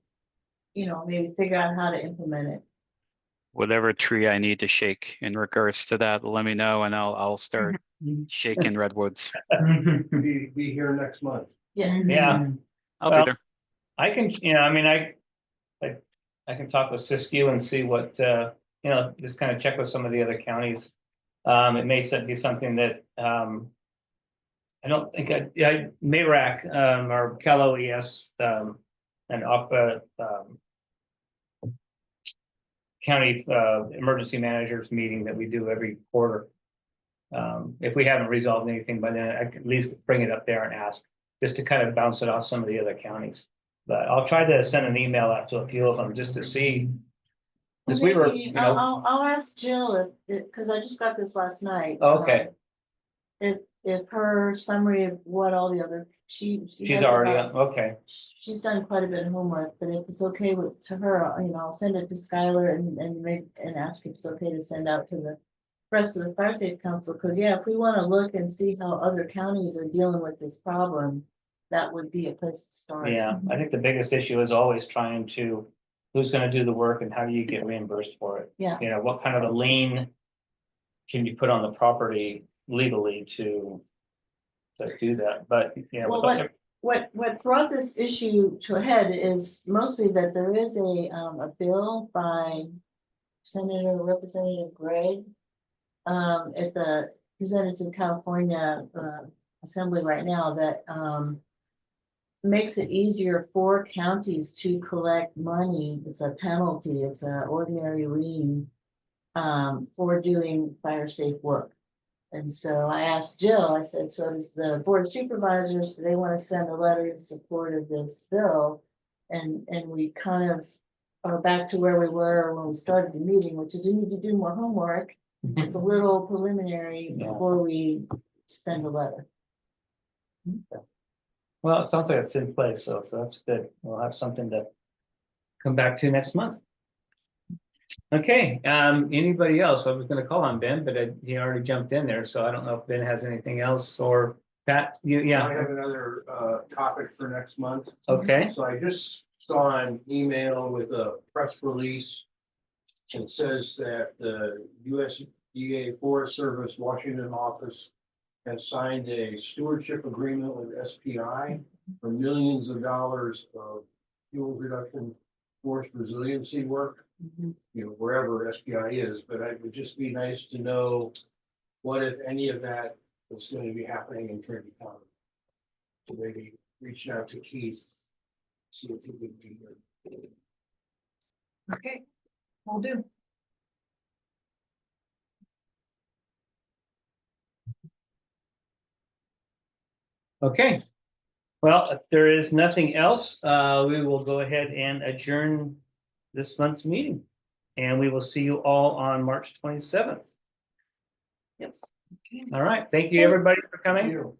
E: maybe figure out how to implement it.
R: Whatever tree I need to shake in regards to that, let me know, and I'll start shaking redwoods.
G: Be here next month.
E: Yeah.
B: Yeah.
R: I'll
B: Well,
R: be there.
B: I can, I can talk with Siskiyou and see what, just kind of check with some of the other counties. It may be something that, I don't think MARAC, or Cal OES, and county, emergency managers meeting that we do every quarter. If we haven't resolved anything by then, I can at least bring it up there and ask, just to kind of bounce it off some of the other counties. But I'll try to send an email out to a few of them just to see. Because we were,
E: I'll ask Jill because I just got this last night.
B: Okay.
E: If her summary of what all the other, she's
B: already, okay.
E: She's done quite a bit of homework, but if it's okay to her, I'll send it to Skylar and ask if it's okay to send out to the rest of the Fire Safe Council. Because if we want to look and see how other counties are dealing with this problem, that would be a place to start.
B: Yeah, I think the biggest issue is always trying to, who's gonna do the work and how do you get reimbursed for it?
E: Yeah.
B: What kind of a lien can you put on the property legally to do that? But,
E: Well, what brought this issue to a head is mostly that there is a bill by Representative Gregg at the presented to the California Assembly right now that makes it easier for counties to collect money. It's a penalty, it's an ordinary lien for doing fire safe work. And so I asked Jill, I said, so does the Board of Supervisors, do they want to send a letter in support of this bill? And we kind of are back to where we were when we started the meeting, which is we need to do more homework. It's a little preliminary before we send a letter.
B: Well, it sounds like it's in place, so that's good. We'll have something to come back to next month. Okay, anybody else? I was gonna call on Ben, but he already jumped in there, so I don't know if Ben has anything else, or Pat,
G: I have another topic for next month.
B: Okay.
G: So I just saw an email with a press release. It says that the USDA Forest Service Washington office has signed a stewardship agreement with SPI for millions of dollars of fuel reduction, forest resiliency work. Wherever SPI is, but it would just be nice to know what, if any, of that is going to be happening in Trinity County. So maybe reach out to Keith, see if he would be here.
A: Okay, will do.
B: Okay. Well, if there is nothing else, we will go ahead and adjourn this month's meeting. And we will see you all on March 27th.
A: Yep.
B: All right. Thank you, everybody, for coming.